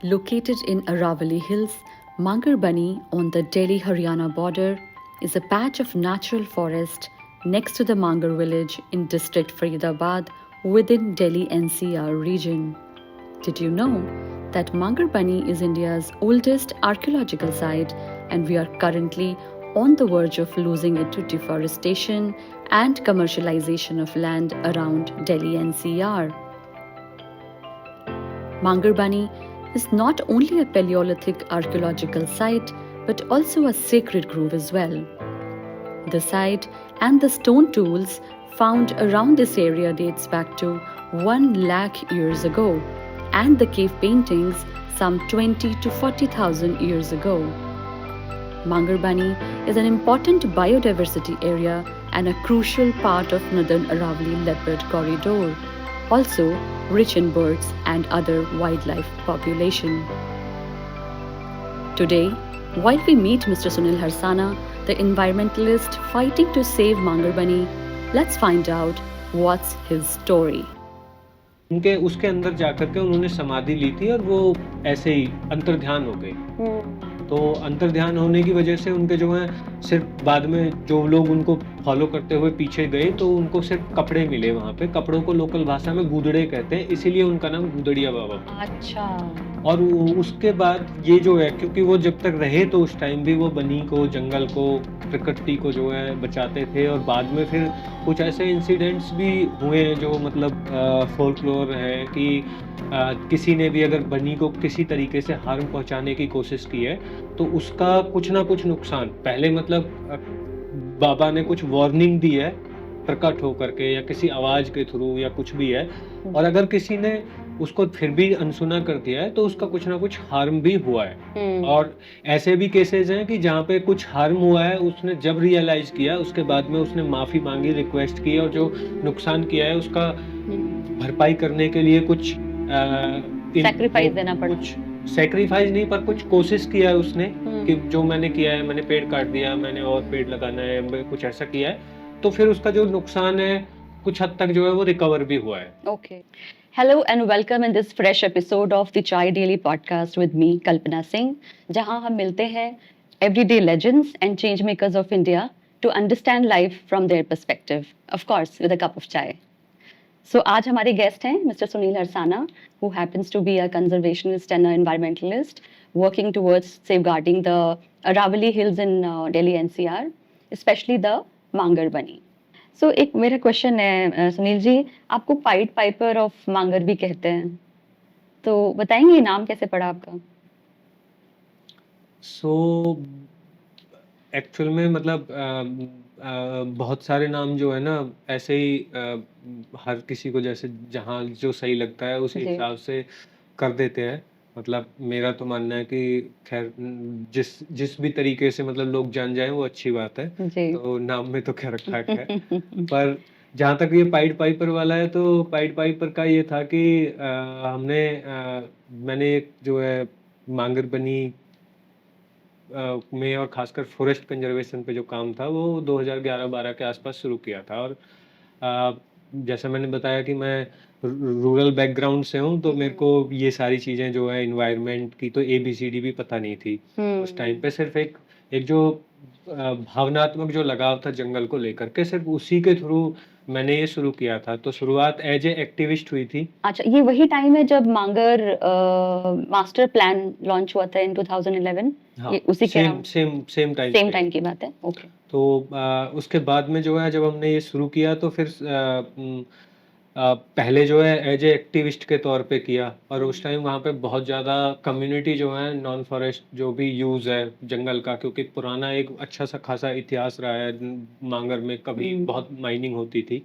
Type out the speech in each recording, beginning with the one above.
Located in Aravalli Hills, Mangarbani on the Delhi-Haryana border is a patch of natural forest next to the Mangar village in district Faridabad within Delhi NCR region. Did you know that Mangarbani is India's oldest archaeological site and we are currently on the verge of losing it to deforestation and commercialization of land around Delhi NCR? Mangarbani is not only a Paleolithic archaeological site but also a sacred grove as well. The site and the stone tools found around this area dates back to 1 lakh years ago and the cave paintings some 20 to 40,000 years ago. Mangarbani is an important biodiversity area and a crucial part of Northern Aravalli Leopard Corridor, also rich in birds and other wildlife population. Today, while we meet Mr. Sunil Harsana, the environmentalist fighting to save Mangarbani, let's find out what's his story. उनके उसके अंदर जाकर के उन्होंने समाधि ली थी और वो ऐसे ही अंतर्ध्यान हो गए। तो अंतर्ध्यान होने की वजह से उनके जो है सिर्फ बाद में जो लोग उनको फॉलो करते हुए पीछे गए तो उनको सिर्फ कपड़े मिले वहाँ पे। कपड़ों को लोकल भाषा में गुदड़े कहते हैं, इसीलिए उनका नाम गुदड़िया बाबा। अच्छा। और उसके बाद ये जो है, क्योंकि वो जब तक रहे तो उस टाइम भी वो बनी को, जंगल को, प्रकृति को जो है बचाते थे। और बाद में फिर कुछ ऐसे इंसिडेंट्स भी हुए हैं जो मतलब फोल्कलोर है कि किसी ने भी अगर बनी को किसी तरीके से हार्म पहुंचाने की कोशिश की है तो उसका कुछ ना कुछ नुकसान पहले मतलब बाबा ने कुछ वार्निंग दी है प्रकट होकर के या किसी आवाज के थ्रू या कुछ भी है, और अगर किसी ने उसको फिर भी अनसुना कर दिया है तो उसका कुछ ना कुछ हार्म भी हुआ है। और ऐसे भी केसेस हैं कि जहाँ पे कुछ हार्म हुआ है उसने जब रियलाइज किया उसके बाद में उसने माफी मांगी, रिक्वेस्ट की और जो नुकसान किया है उसका भरपाई करने के लिए कुछ सैक्रिफाइस देना पड़ा। कुछ सैक्रिफाइस नहीं पर कुछ कोशिश किया है उसने कि जो मैंने किया है, मैंने पेड़ काट दिया, मैंने और पेड़ लगाना है, कुछ ऐसा किया है, तो फिर उसका जो नुकसान है कुछ हद तक जो है वो रिकवर भी हुआ है। Okay. Hello and welcome in this fresh episode of the Chai Daily podcast with me, Kalpana Singh, जहां हम मिलते हैं everyday legends and change makers of India to understand life from their perspective, of course with a cup of chai. So आज हमारे guest हैं Mr. Sunil Harsana, who happens to be a conservationist and an environmentalist working towards safeguarding the Aravalli Hills in Delhi NCR, especially the Mangarbani. सो एक मेरा question है सुनील जी, आपको pied Piper of मांगर भी कहते हैं, तो बताएंगे ये नाम कैसे पड़ा आपका? सो एक्चुअल में मतलब बहुत सारे नाम जो है ना ऐसे ही हर किसी को जैसे जहाँ जो सही लगता है उसी हिसाब से कर देते हैं। मतलब मेरा तो मानना है कि खैर जिस जिस भी तरीके से मतलब लोग जान जाएं वो अच्छी बात है, तो नाम में तो खैर रखा है। पर जहाँ तक ये पाइड पाइपर वाला है तो पाइड पाइपर का ये था कि मैंने एक जो है मांगरबनी में और खासकर फॉरेस्ट कंजर्वेशन पे जो काम था वो 2011-12 के आसपास शुरू किया था। और जैसा मैंने बताया कि मैं रूरल बैकग्राउंड से हूँ तो मेरे को ये सारी चीज़ें जो है इन्वायरमेंट की तो ABCD भी पता नहीं थी उस टाइम पे। सिर्फ एक जो भावनात्मक जो लगाव था जंगल को लेकर के, सिर्फ उसी के थ्रू मैंने ये शुरू किया था। तो शुरुआत एज ए एक्टिविस्ट हुई थी। अच्छा, ये वही टाइम है जब मांगर मास्टर प्लान लॉन्च हुआ था इन 2011? हाँ, ये उसी के सेम टाइम की बात है। ओके। तो उसके बाद में जो है जब हमने ये शुरू किया तो फिर पहले जो है एज ए एक्टिविस्ट के तौर पे किया, और उस टाइम वहाँ पे बहुत ज़्यादा कम्युनिटी जो है नॉन फॉरेस्ट जो भी यूज़ है जंगल का, क्योंकि पुराना एक अच्छा सा खासा इतिहास रहा है मांगर में, कभी बहुत माइनिंग होती थी,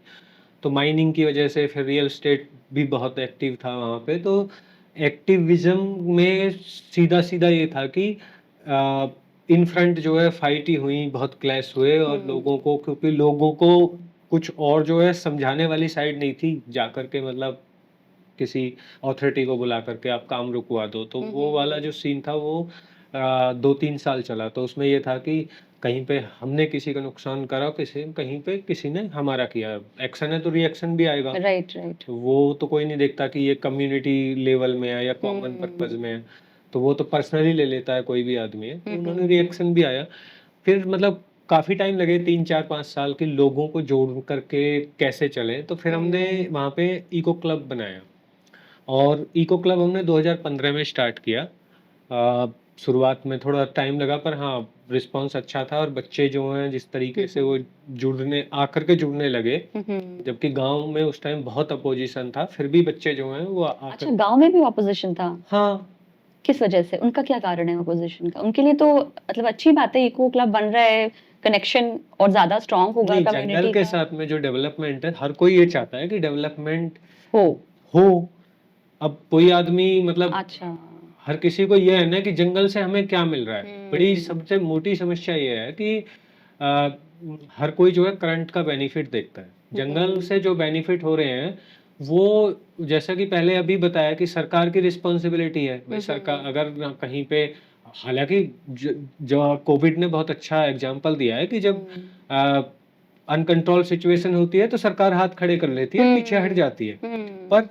तो माइनिंग की वजह से फिर रियल एस्टेट भी बहुत एक्टिव था वहाँ पे। तो एक्टिविज्म में सीधा सीधा ये था कि इन फ्रंट जो है फाइट ही हुई, बहुत क्लैश हुए, और लोगों को, क्योंकि लोगों को कुछ और जो है समझाने वाली साइड नहीं थी जाकर के मतलब किसी अथॉरिटी को बुला करके आप काम रुकवा दो, तो वो वाला जो सीन था वो 2-3 साल चला, तो उसमें ये था कि कहीं पे हमने किसी का नुकसान करा, कहीं पे किसी ने हमारा किया। एक्शन है तो रिएक्शन भी आएगा। Right, right. तो वो तो कोई नहीं देखता कि ये कम्युनिटी लेवल में है या कॉमन पर्पस हुँ। में है, तो वो तो पर्सनली ले लेता है कोई भी आदमी है। हुँ, तो हुँ, उन्होंने हुँ। रिएक्शन भी आया। फिर मतलब काफ़ी टाइम लगे 3-4-5 साल कि लोगों को जोड़ करके कैसे चलें, तो फिर हमने हुँ। वहाँ पे इको क्लब बनाया और इको क्लब हमने 2015 में स्टार्ट किया। शुरुआत में थोड़ा टाइम लगा पर हाँ, रिस्पॉन्स अच्छा था और बच्चे जो हैं जिस हुँ, तरीके से वो हुँ। आकर के जुड़ने लगे, हुँ, हुँ। जबकि गाँव में उस टाइम बहुत अपोज़िशन था, फिर भी बच्चे जो हैं वो अच्छा, आकर गाँव में भी ऑपोज़िशन था? हाँ, किस वजह से? उनका क्या कारण है ऑपोज़िशन का? उनके लिए तो मतलब अच्छी बात है, इको क्लब बन रहा है, कनेक्शन और ज़्यादा स्ट्रॉन्ग होगा नहीं जंगल कम्युनिटी के का। साथ में जो डेवलपमेंट है, हर कोई ये चाहता है कि डेवलपमेंट हो। हो। अब कोई आदमी मतलब अच्छा। हर किसी को ये है ना कि जंगल से हमें क्या मिल रहा है। बड़ी हुँ। सबसे मोटी समस्या ये है कि अ, हर कोई जो है करंट का बेनिफिट देखता है। जंगल हुँ। से जो बेनिफिट हो रहे हैं, वो जैसा कि पहले अभी बताया कि सरकार की रिस्पॉन्सिबिलिटी है। भाई हुँ, सरकार हुँ। अगर ना कहीं पे हालाँकि ज जो कोविड ने बहुत अच्छा एग्ज़ाम्पल दिया है कि जब हुँ। अ, अनकंट्रोल सिचुएशन होती है तो सरकार हाथ खड़े कर लेती है, पीछे हट हुँ। जाती है। हुँ। पर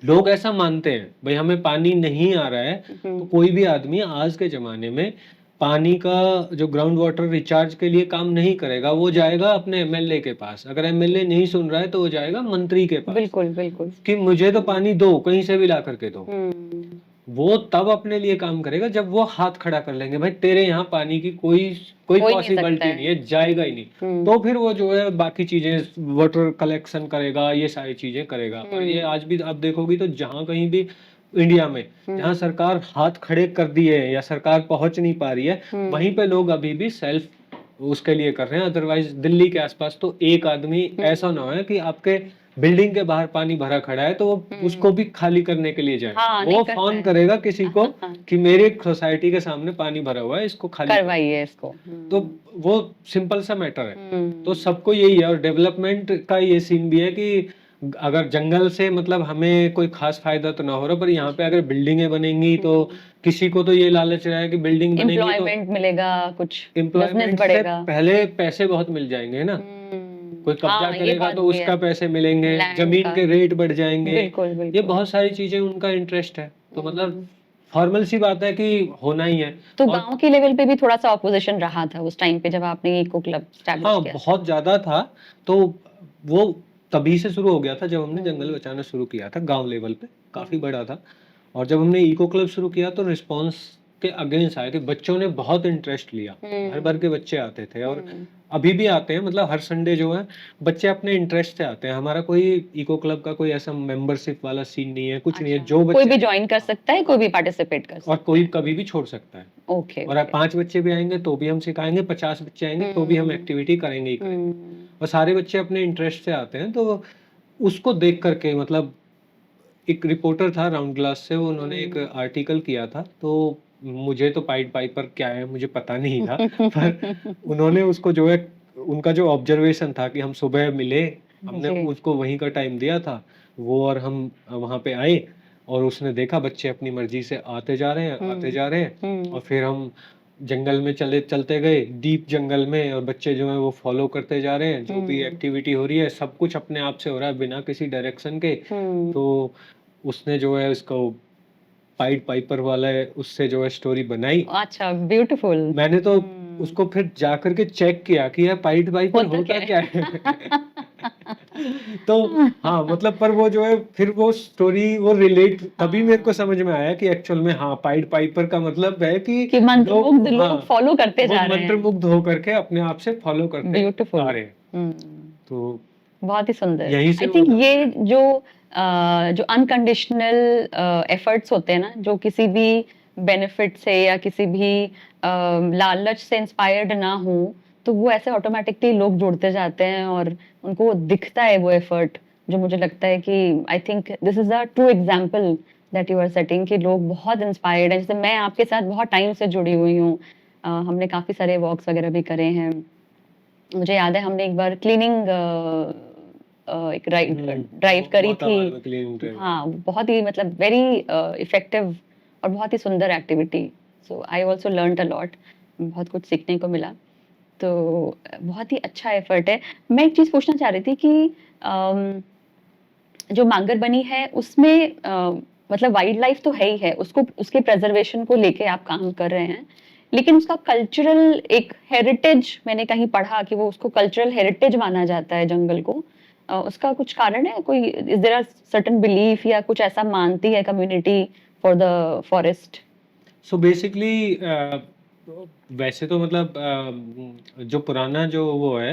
लोग ऐसा मानते हैं, भई हमें पानी नहीं आ रहा है, तो हुँ। कोई भी आदमी आज के ज़माने में पानी का जो ग्राउंड वाटर रिचार्ज के लिए काम नहीं करेगा, वो जाएगा अपने एमएलए के पास। अगर एमएलए नहीं सुन रहा है, तो वो जाएगा मंत्री के पास, बिल्कुल, बिल्कुल। कि मुझे तो हुँ। पानी दो, कहीं से भी ला कर के दो। हुँ। वो तब अपने लिए काम करेगा जब वो हाथ खड़ा कर लेंगे, भाई तेरे यहाँ पानी की कोई कोई हो ही नहीं सकता पॉसिबिलिटी है। नहीं है, जाएगा ही नहीं। हुँ। तो फिर वो जो है बाकी चीज़ें वाटर कलेक्शन करेगा, ये सारी चीज़ें करेगा और ये हुँ। आज भी आप देखोगी तो जहाँ कहीं भी इंडिया में, जहाँ हुँ। सरकार हाथ खड़े कर दिए हैं या सरकार पहुँच नहीं पा रही है, वहीं हुँ। पे लोग अभी भी सेल्फ उसके लिए कर रहे हैं। अदरवाइज़ दिल्ली के आस-पास तो एक आदमी ऐसा ना हुँ। हो कि आपके बिल्डिंग के बाहर पानी भरा खड़ा है, तो वो उसको हुँ। भी खाली करने के लिए जाएगा। हाँ, नहीं वो करता फ़ोन है। करेगा किसी को हाँ, कि मेरे सोसाइटी के सामने पानी भरा हुआ है, इसको खाली करो। करवाइए इसको। तो हुँ। वो सिंपल सा मैटर है। तो हुँ। सबको यही है और डेवलपमेंट का ये सीन भी है कि अगर जंगल से मतलब हमें कोई ख़ास फ़ायदा तो ना हो रहा, पर यहाँ पे जी। अगर बिल्डिंगें बनेंगी तो हुँ। किसी को तो ये लालच रहा है कि बिल्डिंग बनेंगी तो एम्प्लॉयमेंट मिलेगा, कुछ बिज़नेस एम्प्लॉयमेंट से बढ़ेगा। पहले पैसे बहुत मिल जाएँगे ना। कोई कब्ज़ा हाँ, ये करेगा बात तो भी है। उसका पैसे मिलेंगे, लैंड ज़मीन का। के रेट बढ़ जाएँगे। बिल्कुल, ये बिल्कुल। बहुत सारी चीज़ें उनका इंटरेस्ट है। तो मतलब हुँ। फॉर्मल सी बात है कि होना ही है तो और गाँव के लेवल पे भी थोड़ा-सा ऑपोज़िशन रहा था उस टाइम पे जब आपने इको क्लब एस्टेब्लिश हाँ, किया था? बहुत ज़्यादा था। तो वो तभी से शुरू हो गया था जब हमने जंगल हुँ। बचाना शुरू किया था गाँव लेवल पे, काफ़ी हुँ। बड़ा था। और जब हमने इको क्लब शुरू किया तो रिस्पॉन्स के अगेंस्ट आए थे, बच्चों ने बहुत इंटरेस्ट लिया। भर-भर के हुँ। बच्चे आते थे और हुँ। अभी भी आते हैं मतलब हर संडे जो है बच्चे अपने इंटरेस्ट से आते हैं। हमारा कोई इको क्लब का कोई ऐसा मेंबरशिप वाला सीन नहीं है, कुछ नहीं है, अच्छा, जो कोई बच्चे भी आएँ जॉइन कर हाँ, सकता है, कोई भी पार्टिसिपेट कर और सकता कोई है। कभी भी छोड़ सकता है। ओके, और अब ओके। 5 बच्चे भी आएँगे तो भी हम सिखाएँगे, 50 बच्चे आएँगे तो भी हम हुँ। एक्टिविटी करेंगे ही करेंगे। हुँ। और सारे बच्चे अपने इंटरेस्ट से आते हैं, तो उसको देख कर के मतलब एक रिपोर्टर था राउंड ग्लास से, उन्होंने एक हुँ। आर्टिकल किया था, तो मुझे तो पाइड पाइपर क्या है मुझे पता नहीं था। पर उन्होंने उसको जो है उनका जो ऑब्जर्वेशन था कि हम सुबह मिले, हमने जी। उसको वहीं का टाइम दिया था, वो और हम वहाँ पे आए और उसने देखा बच्चे अपनी मर्ज़ी से आते हुँ। जा रहे हैं और हुँ। फिर हम जंगल में चलते गए, डीप जंगल में और बच्चे जो हैं वो फ़ॉलो करते जा रहे हैं, जो भी हुँ। एक्टिविटी हो रही है, सब कुछ अपने आप से हो रहा है बिना किसी डायरेक्शन के। हुँ। तो उसने जो है इसको पाइड पाइपर वाला है, उससे जो है स्टोरी बनाई। अच्छा, ब्यूटीफुल। मैंने तो हुँ। उसको फिर जाकर के चेक किया कि यार पाइड पाइपर होता क्या होता क्या है? है? तो हाँ, मतलब पर वो जो है फिर वो स्टोरी वो रिलेट तभी मेरे को हाँ, समझ में आया कि एक्चुअल में हाँ, पाइड पाइपर का मतलब है कि कि मंत्रमुग्ध लोग लोग हाँ, फॉलो करते वो जा रहे हैं। मंत्रमुग्ध होकर के अपने आप से फॉलो करते आ ब्यूटीफुल। रहे हैं। हुँ। तो बहुत ही सुंदर। यहीं आई से वो थिंक नाम ये आया। जो अनकंडीशनल एफर्ट्स होते हैं ना, जो किसी भी बेनिफिट से या किसी भी लालच से इंस्पायर्ड ना हो, तो वो ऐसे ऑटोमैटिकली लोग जुड़ते जाते हैं और उनको दिखता है वो एफर्ट, जो मुझे लगता है कि I think this is a true example that you are setting कि लोग बहुत इंस्पायर्ड हैं। जैसे मैं आपके साथ बहुत टाइम से जुड़ी हुई हूँ। हमने काफ़ी सारे वॉक्स वगैरह भी करे हैं। मुझे याद है हमने एक बार क्लीनिंग एक ड्राइव करी थी। मोहताबाद में क्लीनिंग ड्राइव। हाँ, बहुत ही मतलब वेरी इफेक्टिव और बहुत ही सुंदर activity. So I also learned a lot, बहुत कुछ सीखने को मिला। तो बहुत ही अच्छा एफर्ट है। मैं एक चीज़ पूछना चाह रही थी कि अम, जो मांगर बनी है उसमें मतलब वाइल्ड लाइफ तो है ही है, उसको उसके प्रिजर्वेशन को लेके आप काम कर रहे हैं, लेकिन उसका कल्चरल एक हेरिटेज मैंने कहीं पढ़ा कि वो उसको कल्चरल हेरिटेज माना जाता है जंगल को। उसका कुछ कारण है, कोई is there are certain belief या कुछ ऐसा मानती है community for the forest? So basically वैसे तो मतलब जो पुराना जो वो है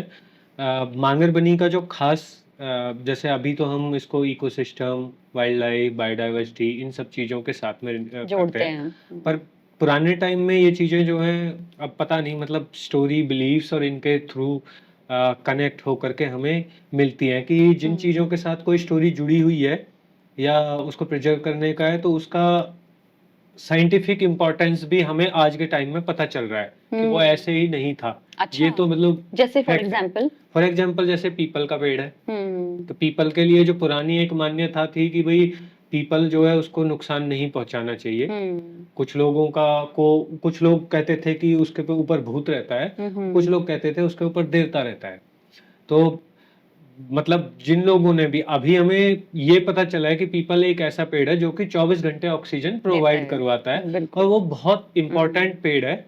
मांगरबनी का जो खास जैसे अभी तो हम इसको इकोसिस्टम, वाइल्ड लाइफ, बायोडाइवर्सिटी इन सब चीज़ों के साथ में करते जोड़ते हैं। हैं। पर पुराने टाइम में ये चीज़ें जो हैं अब पता नहीं मतलब स्टोरी, बिलीफ्स और इनके थ्रू कनेक्ट होकर के हमें मिलती हैं कि जिन चीज़ों हम्म। के साथ कोई स्टोरी जुड़ी हुई है या उसको प्रिजर्व करने का है तो उसका साइंटिफिक इम्पोर्टेंस भी हमें आज के टाइम में पता चल रहा है कि वो हम्म। ऐसे ही नहीं था। ये अच्छा, तो मतलब जैसे फॉर फैक्ट है। एग्जांपल? फॉर एग्जांपल जैसे पीपल का पेड़ है, हम्म। तो पीपल के लिए जो पुरानी एक मान्यता थी कि भई पीपल जो है उसको नुकसान नहीं पहुँचाना चाहिए। हम्म। कुछ लोगों का को कुछ लोग कहते थे कि उसके ऊपर भूत रहता है, कुछ हम्म। लोग कहते थे उसके ऊपर देवता रहता है। तो मतलब जिन लोगों ने भी अभी हमें ये पता चला है कि पीपल एक ऐसा पेड़ है जो कि 24 घंटे ऑक्सीजन देता प्रोवाइड है, करवाता है और बिल्कुल। वो बहुत हम्म। इम्पोर्टेंट पेड़ है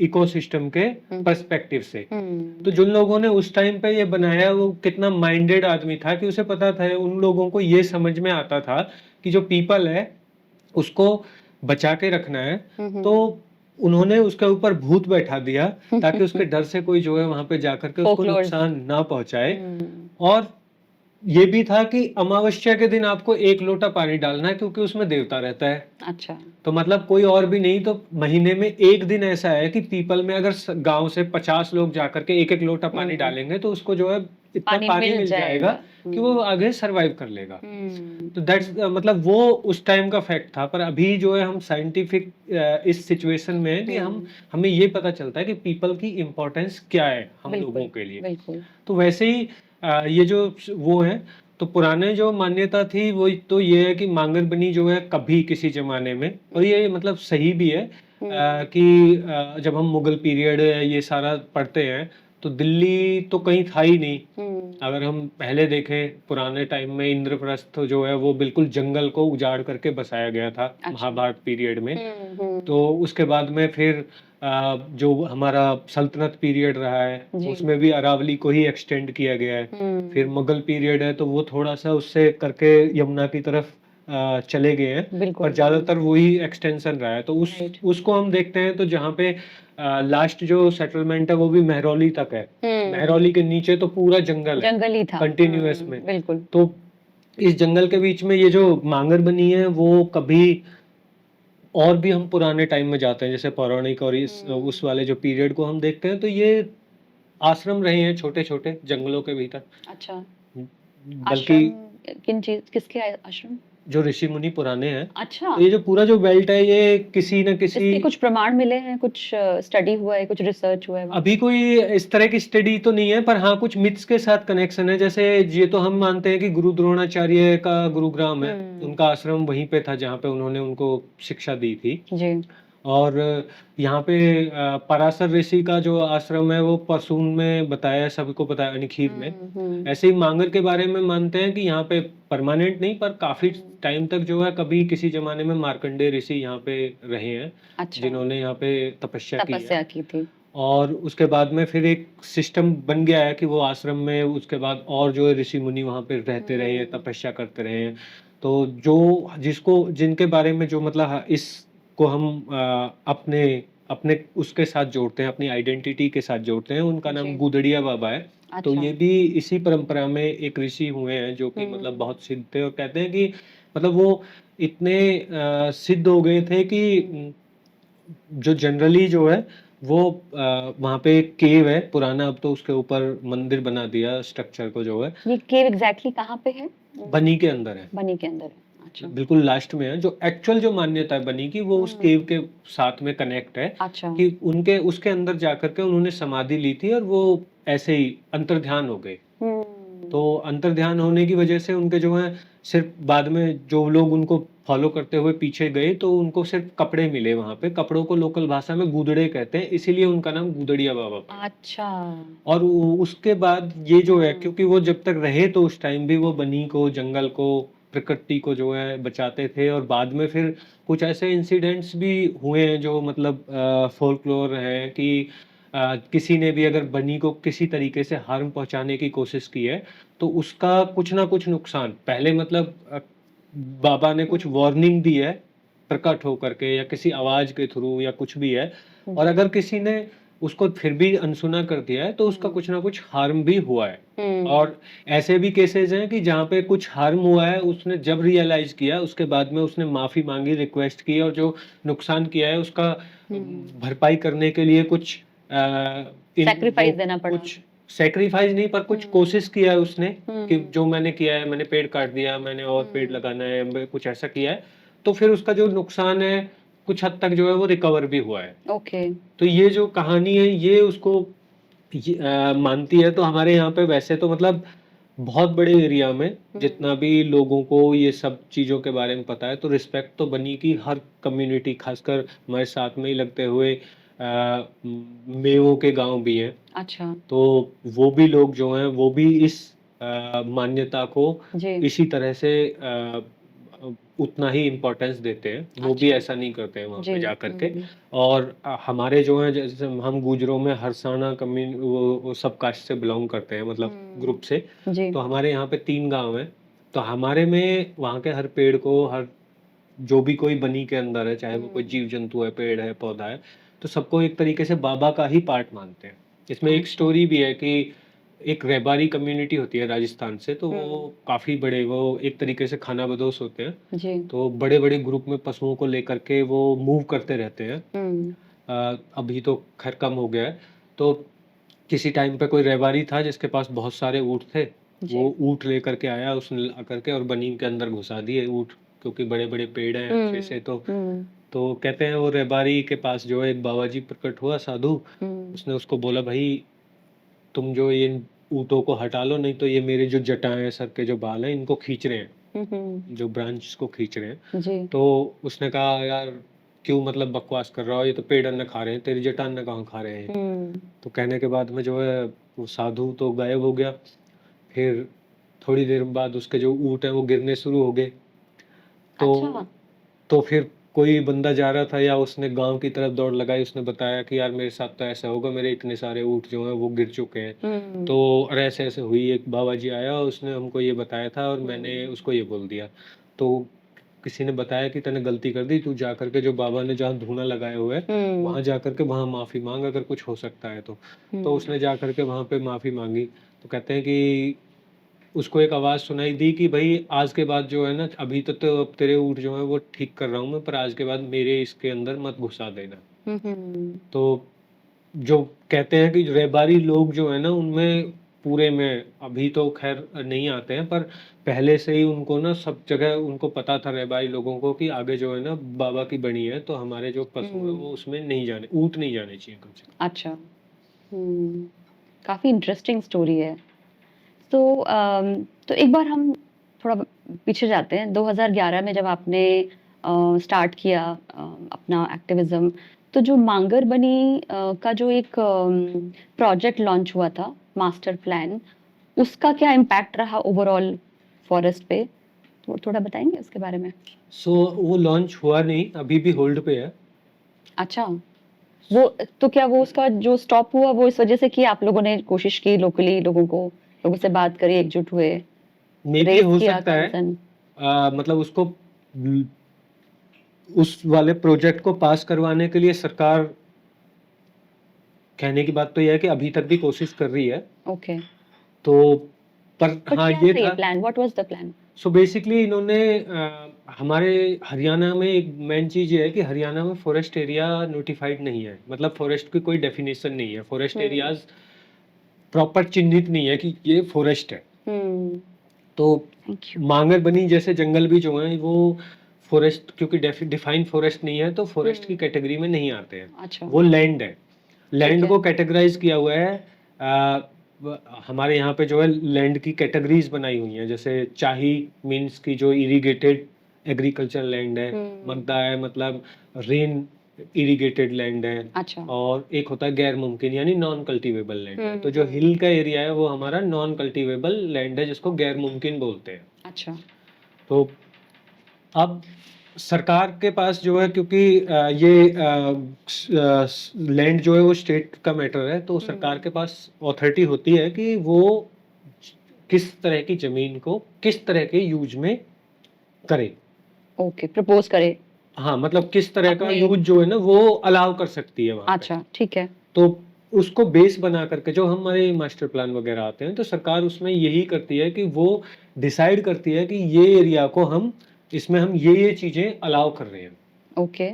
इकोसिस्टम के हम्म। पर्सपेक्टिव से। हम्म। तो जिन लोगों ने उस टाइम पे ये बनाया वो कितना माइंडेड आदमी था कि उसे पता था, उन लोगों को ये समझ में आता था कि जो पीपल है उसको बचा के रखना है। तो हम्म। उन्होंने उसके ऊपर भूत बैठा दिया ताकि उसके डर से कोई जो है वहां पे जाकर के उसको फोकलोर्स। नुकसान ना पहुंचाए। हम्म। और ये भी था कि अमावस्या के दिन आपको 1 लोटा पानी डालना है क्योंकि उसमें देवता रहता है। अच्छा। तो मतलब कोई और भी नहीं तो महीने में 1 दिन ऐसा है कि पीपल में अगर गांव से 50 लोग जाकर के 1-1 लोटा पानी हम्म। डालेंगे तो उसको जो है इतना पानी पानी मिल मिल जाएगा जाएगा। कि वो हम्म। आगे सरवाइव कर लेगा। हम्म। तो दैट्स मतलब वो उस टाइम का फैक्ट था। पर अभी जो है हम साइंटिफिक इस सिचुएशन में है कि हम हम्म। हमें ये पता चलता है कि पीपल की इम्पोर्टेंस क्या है हम लोगों बिल्कुल। के लिए। बिल्कुल। तो वैसे ही ये जो वो है तो पुराने जो मान्यता थी वो तो ये है कि मांगरबनी जो है कभी किसी जमाने में और ये मतलब सही भी है हम्म। कि जब हम मुगल पीरियड ये सारा पढ़ते हैं तो दिल्ली तो कहीं था ही नहीं। हम्म। अगर हम पहले देखें पुराने टाइम में इंद्रप्रस्थ जो है वो बिल्कुल जंगल को उजाड़ करके बसाया गया था अच्छा। महाभारत पीरियड में। हम्म। तो उसके बाद में फिर जो हमारा सल्तनत पीरियड रहा है जी। उसमें भी अरावली को ही एक्सटेंड किया गया है। फिर हम्म। मुगल पीरियड है तो वो थोड़ा सा उससे करके यमुना की तरफ चले गए हैं। पर बिल्कुल। ज्यादातर वही एक्सटेंशन रहा है तो उस राइट। उसको हम देखते हैं तो जहाँ पे लास्ट जो सेटलमेंट है वो भी मेहरौली तक है। हम्म। मेहरौली के नीचे तो पूरा जंगल है जंगल ही था। कंटिन्यूअस में। बिल्कुल। तो इस जंगल के बीच में ये जो मांगर बनी है वो कभी और भी हम पुराने टाइम में जाते हैं जैसे पौराणिक और इस उस वाले जो पीरियड को हम देखते हैं तो ये आश्रम रहे हैं छोटे छोटे जंगलों के भीतर। अच्छा। बल्कि आश्रम? किन चीज, किसके आश्रम? जो ऋषि मुनि पुराने हैं अच्छा। तो ये जो पूरा जो बेल्ट है ये किसी न किसी इसके कुछ प्रमाण मिले हैं, कुछ स्टडी हुआ है, कुछ रिसर्च हुआ है वहाँ अभी पे? कोई इस तरह की स्टडी तो नहीं है पर हाँ कुछ मिथ्स के साथ कनेक्शन है। जैसे ये तो हम मानते हैं कि गुरु द्रोणाचार्य का गुरुग्राम है, हम्म। उनका आश्रम वहीं पे था जहाँ पे उन्होंने उनको शिक्षा दी थी। जी। और यहाँ पे पराशर ऋषि का जो आश्रम है वो परसून में बताया है, सबको पता है, अनिखीर में। हम्म। ऐसे ही मांगर के बारे में मानते हैं कि यहाँ पे परमानेंट नहीं पर काफी टाइम तक जो है कभी किसी जमाने में मार्कंडेय ऋषि यहाँ पे रहे हैं अच्छा। जिन्होंने यहाँ पे तपस्या की है। तपस्या की थी। और उसके बाद में फिर एक सिस्टम बन गया है कि वो आश्रम में उसके बाद और जो है ऋषि मुनि वहाँ पे रहते रहे हैं, तपस्या करते रहे हैं। तो जो जिसको जिनके बारे में जो मतलब इसको हम अपने अपने उसके साथ जोड़ते हैं, अपनी आइडेंटिटी के साथ जोड़ते हैं, उनका नाम जी। गुदड़िया बाबा है। तो अच्छा। ये भी इसी परंपरा में एक ऋषि हुए हैं जो कि मतलब बहुत सिद्ध थे और कहते हैं कि मतलब वो इतने सिद्ध हो गए थे कि जो जनरली जो है वो वहाँ पे एक केव है पुराना, अब तो उसके ऊपर मंदिर बना दिया स्ट्रक्चर को जो है। ये केव एग्जैक्टली कहाँ पे है? बनी के अंदर है, बनी के अंदर है। अच्छा। बिल्कुल लास्ट में है। जो एक्चुअल जो मान्यता है बनी की वो उस केव के साथ में कनेक्ट है अच्छा। कि उनके उसके अंदर जाकर के उन्होंने समाधि ली थी और वो ऐसे ही अंतर्ध्यान हो गए। तो अंतर्ध्यान होने की वजह से उनके जो है सिर्फ बाद में जो लोग उनको फॉलो करते हुए पीछे गए तो उनको सिर्फ कपड़े मिले वहां पे। कपड़ों को लोकल भाषा में गुदड़े कहते हैं, इसीलिए उनका नाम गुदड़िया बाबा पड़ा। अच्छा। और उसके बाद ये जो है, हम्म। क्योंकि वो जब तक रहे तो उस टाइम भी वो बनी को, जंगल को, प्रकृति को जो है बचाते थे। और बाद में फिर कुछ ऐसे इंसिडेंट्स भी हुए हैं जो मतलब फोल्कलोर है कि किसी ने भी अगर बनी को किसी तरीके से हार्म पहुंचाने की कोशिश की है तो उसका कुछ ना कुछ नुकसान पहले मतलब बाबा ने कुछ हम्म। वार्निंग दी है प्रकट होकर के या किसी आवाज के थ्रू या कुछ भी है। और जी। अगर किसी ने उसको फिर भी अनसुना कर दिया है तो उसका हम्म। कुछ ना कुछ हार्म भी हुआ है। हम्म। और ऐसे भी केसेस हैं कि जहाँ पे कुछ हार्म हुआ है, उसने जब रियलाइज किया उसके बाद में उसने माफी मांगी, रिक्वेस्ट की और जो नुकसान किया है उसका हम्म। भरपाई करने के लिए कुछ इन वो सैक्रिफाइस देना पड़ा। कुछ सेक्रीफाइस नहीं पर कुछ हम्म। कोशिश किया है उसने कि हम्म। जो मैंने किया है, मैंने पेड़ काट दिया, मैंने और पेड़ हम्म। लगाना है, कुछ ऐसा किया है। तो फिर उसका जो नुकसान है कुछ हद तक जो है वो रिकवर भी हुआ है। ओके। तो ये जो कहानी है ये उसको मानती है। तो हमारे यहाँ पे वैसे तो मतलब बहुत बड़े एरिया में जितना भी लोगों को ये सब चीज़ों के बारे में पता है तो रिस्पेक्ट तो बनी की हर कम्युनिटी, खासकर हमारे साथ में ही लगते हुए मेवों के गांव भी हैं। अच्छा। तो वो भी लोग जो हैं वो भी इस मान्यता को जी। इसी तरह से उतना ही इम्पोर्टेंस देते हैं। वो भी अच्छा। ऐसा नहीं करते हैं वहाँ जी। पे जा कर के। और हमारे जो हैं जैसे हम गुजरों में हरसाना वो सब कास्ट से बिलोंग करते हैं मतलब ग्रुप से। जी। तो हमारे यहाँ पे 3 गाँव हैं। तो हमारे में वहाँ के हर पेड़ को, हर जो भी कोई बनी के अंदर है, चाहे वो कोई जीव जंतु है, पेड़ है, पौधा है, तो सबको एक तरीके से बाबा का ही पार्ट मानते हैं। इसमें एक अच्छा। स्टोरी भी है कि एक रेबारी कम्युनिटी होती है राजस्थान से, तो वो काफ़ी बड़े, वो एक तरीके से खानाबदोश होते हैं। जी। तो बड़े-बड़े ग्रुप में पशुओं को लेकर के वो मूव करते रहते हैं। हम्म। अभी तो खैर कम हो गया है। तो किसी टाइम पे कोई रेबारी था जिसके पास बहुत सारे ऊँट थे। जी। वो ऊँट लेकर के आया, उसने आकर के और बनी के अंदर घुसा दिए ऊँट, क्योंकि बड़े-बड़े पेड़ हैं अच्छे से। हम्म। तो कहते हैं वो रेबारी के पास जो है एक बाबा जी प्रकट हुआ साधु। हम्म। उसने उसको बोला, भाई तुम जो ये ऊँटों को हटा लो, नहीं तो ये मेरे जो जटाएँ हैं, सर के जो बाल हैं, इनको खींच रहे हैं, जो ब्रांच को खींच रहे हैं। जी। तो उसने कहा, यार क्यों मतलब बकवास कर रहा हो, ये तो पेड़ अन्न खा रहे हैं, तेरी जटा अन्न कहाँ खा रहे हैं। हम्म। तो कहने के बाद में जो है वो साधु तो गायब हो गया। फिर थोड़ी देर बाद उसके जो ऊँट हैं वो गिरने शुरू हो गए। अच्छा। तो तो फिर कोई बंदा जा रहा था या उसने गाँव की तरफ दौड़ लगाई, उसने बताया कि यार मेरे साथ तो ऐसा होगा, मेरे इतने सारे ऊँट जो हैं वो गिर चुके हैं। हम्म। तो और ऐसे-ऐसे हुई, एक बाबा जी आया, उसने हमको ये बताया था और मैंने उसको ये बोल दिया। तो किसी ने बताया कि तूने गलती कर दी, तू जा कर के जो बाबा ने जहाँ धूना लगाया हुआ है, हम्म। वहाँ जा कर के वहाँ माफ़ी माँग, अगर कुछ हो सकता है तो। तो उसने जा कर के वहाँ पे माफ़ी माँगी। तो कहते हैं कि उसको एक आवाज़ सुनाई दी कि भई आज के बाद जो है ना, अभी तक तो अब तेरे ऊँट जो हैं वो ठीक कर रहा हूँ मैं, पर आज के बाद मेरे इसके अंदर मत घुसा देना। हम्म। तो जो कहते हैं कि रैबारी लोग जो है ना उनमें पूरे में अभी तो खैर नहीं आते हैं, पर पहले से ही उनको ना सब जगह उनको पता था रैबारी लोगों को कि आगे जो है ना बाबा की बनी है, तो हमारे जो पशु हैं वो उसमें नहीं जाने, ऊँट नहीं जाने चाहिए कम से कम। अच्छा। हम्म। काफी इंटरेस्टिंग स्टोरी है। तो तो एक बार हम थोड़ा पीछे जाते हैं। 2011 में जब आपने स्टार्ट किया अपना एक्टिविज्म, तो जो मांगर बनी का जो एक प्रोजेक्ट लॉन्च हुआ था, मास्टर प्लान, उसका क्या इम्पैक्ट रहा ओवरऑल फॉरेस्ट पे? तो थोड़ा बताएंगे उसके बारे में? सो वो लॉन्च हुआ नहीं, अभी भी होल्ड पे है। अच्छा। वो तो क्या वो उसका जो स्टॉप हुआ वो इस वजह से कि आप लोगों ने कोशिश की, लोकली लोगों से बात करी, एकजुट हुए, मे बी रेज हो किया सकता है। कंसर्न? मतलब उसको उस वाले प्रोजेक्ट को पास करवाने के लिए सरकार, कहने की बात तो ये है कि अभी तक भी कोशिश कर रही है। ओके। तो पर बट हाँ क्या ये था ये था। Plan? What was the plan? So basically इन्होंने हमारे हरियाणा में एक मेन चीज़ ये है कि हरियाणा में फॉरेस्ट एरिया नोटिफाइड नहीं है, मतलब फॉरेस्ट की कोई डेफिनेशन नहीं है, फॉरेस्ट हम्म। एरियाज प्रॉपर चिन्हित नहीं है कि ये फॉरेस्ट है। हम्म। तो थैंक यू। मांगरबनी जैसे जंगल भी जो हैं वो फॉरेस्ट, क्योंकि डिफाइंड फॉरेस्ट नहीं है तो फॉरेस्ट की कैटेगरी में नहीं आते हैं। अच्छा। वो लैंड है। ठीक लैंड है। को कैटेगराइज किया हुआ है हमारे यहाँ पे जो है लैंड की कैटेगरीज बनाई हुई हैं, जैसे चाही मीन्स की जो इरिगेटेड एग्रीकल्चर लैंड है, मगदा है मतलब रेन इरिगेटेड लैंड है, अच्छा। और एक होता है गैर मुमकिन यानी नॉन कल्टीवेबल लैंड है। तो जो हम्म। हिल का एरिया है वो हमारा नॉन कल्टीवेबल लैंड है जिसको गैर मुमकिन बोलते हैं। अच्छा। तो अब सरकार के पास जो है, क्योंकि ये लैंड जो है वो स्टेट का मैटर है, तो सरकार के पास अथॉरिटी होती है कि वो किस तरह की जमीन को किस तरह के यूज में करे। ओके, प्रपोज करे। हाँ, मतलब किस तरह का अपने यूज जो है ना वो अलाउ कर सकती है वहां पे। अच्छा, ठीक है। तो उसको बेस बना करके जो हमारे मास्टर प्लान वगैरह आते हैं, तो सरकार उसमें यही करती है कि वो डिसाइड करती है कि ये एरिया को हम इसमें हम ये चीजें अलाउ कर रहे हैं। ओके।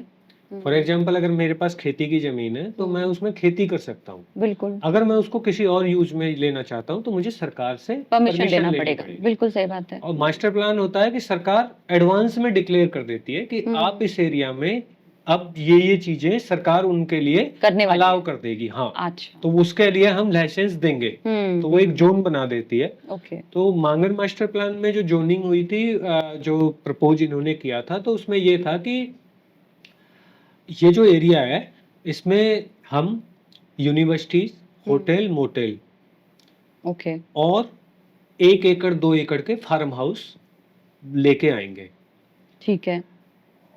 फॉर एग्जाम्पल अगर मेरे पास खेती की जमीन है तो मैं उसमें खेती कर सकता हूँ। बिल्कुल, अगर मैं उसको किसी और यूज में लेना चाहता हूँ तो मुझे सरकार से परमिशन परमिशन लेना लेनी पड़ेगा। पड़ेगी। बिल्कुल सही बात है। और मास्टर प्लान होता है कि सरकार एडवांस में डिक्लेयर कर देती है कि आप इस एरिया में अब ये चीजें सरकार उनके लिए करने वाली अलाउ है। कर देगी। हाँ, अच्छा। तो उसके लिए हम लाइसेंस देंगे। तो वो एक जोन बना देती है। ओके। तो मांगन मास्टर प्लान में जो जोनिंग हुई थी, जो प्रपोज इन्होंने किया था, तो उसमें ये था कि ये जो एरिया है इसमें हम यूनिवर्सिटीज, होटल, मोटेल ओके। और 1 एकड़ 2 एकड़ के फार्म हाउस लेके आएंगे। ठीक है।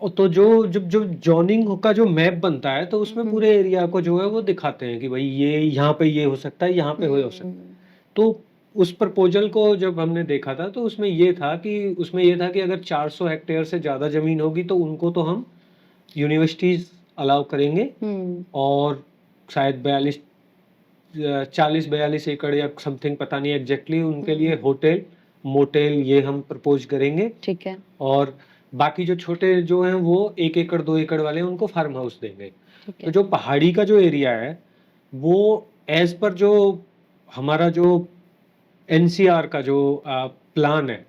और तो जो जब जो जोनिंग का जो मैप बनता है तो उसमें पूरे एरिया को जो है वो दिखाते हैं कि भाई ये यहाँ पे ये हो सकता है, यहाँ पे हो सकता है। तो उस प्रपोजल को जब हमने देखा था तो उसमें ये था कि अगर 400 हेक्टेयर से ज्यादा जमीन होगी तो उनको तो हम यूनिवर्सिटीज अलाउ करेंगे, और शायद 40-42 एकड़ या समथिंग, पता नहीं एग्जैक्टली, उनके लिए होटल, मोटेल ये हम प्रपोज करेंगे। ठीक है। और बाकी जो छोटे जो हैं वो 1 एकड़ 2 एकड़ वाले उनको फार्म हाउस देंगे। ठीक तो है। जो पहाड़ी का जो एरिया है वो एज पर जो हमारा जो एनसीआर का जो प्लान है,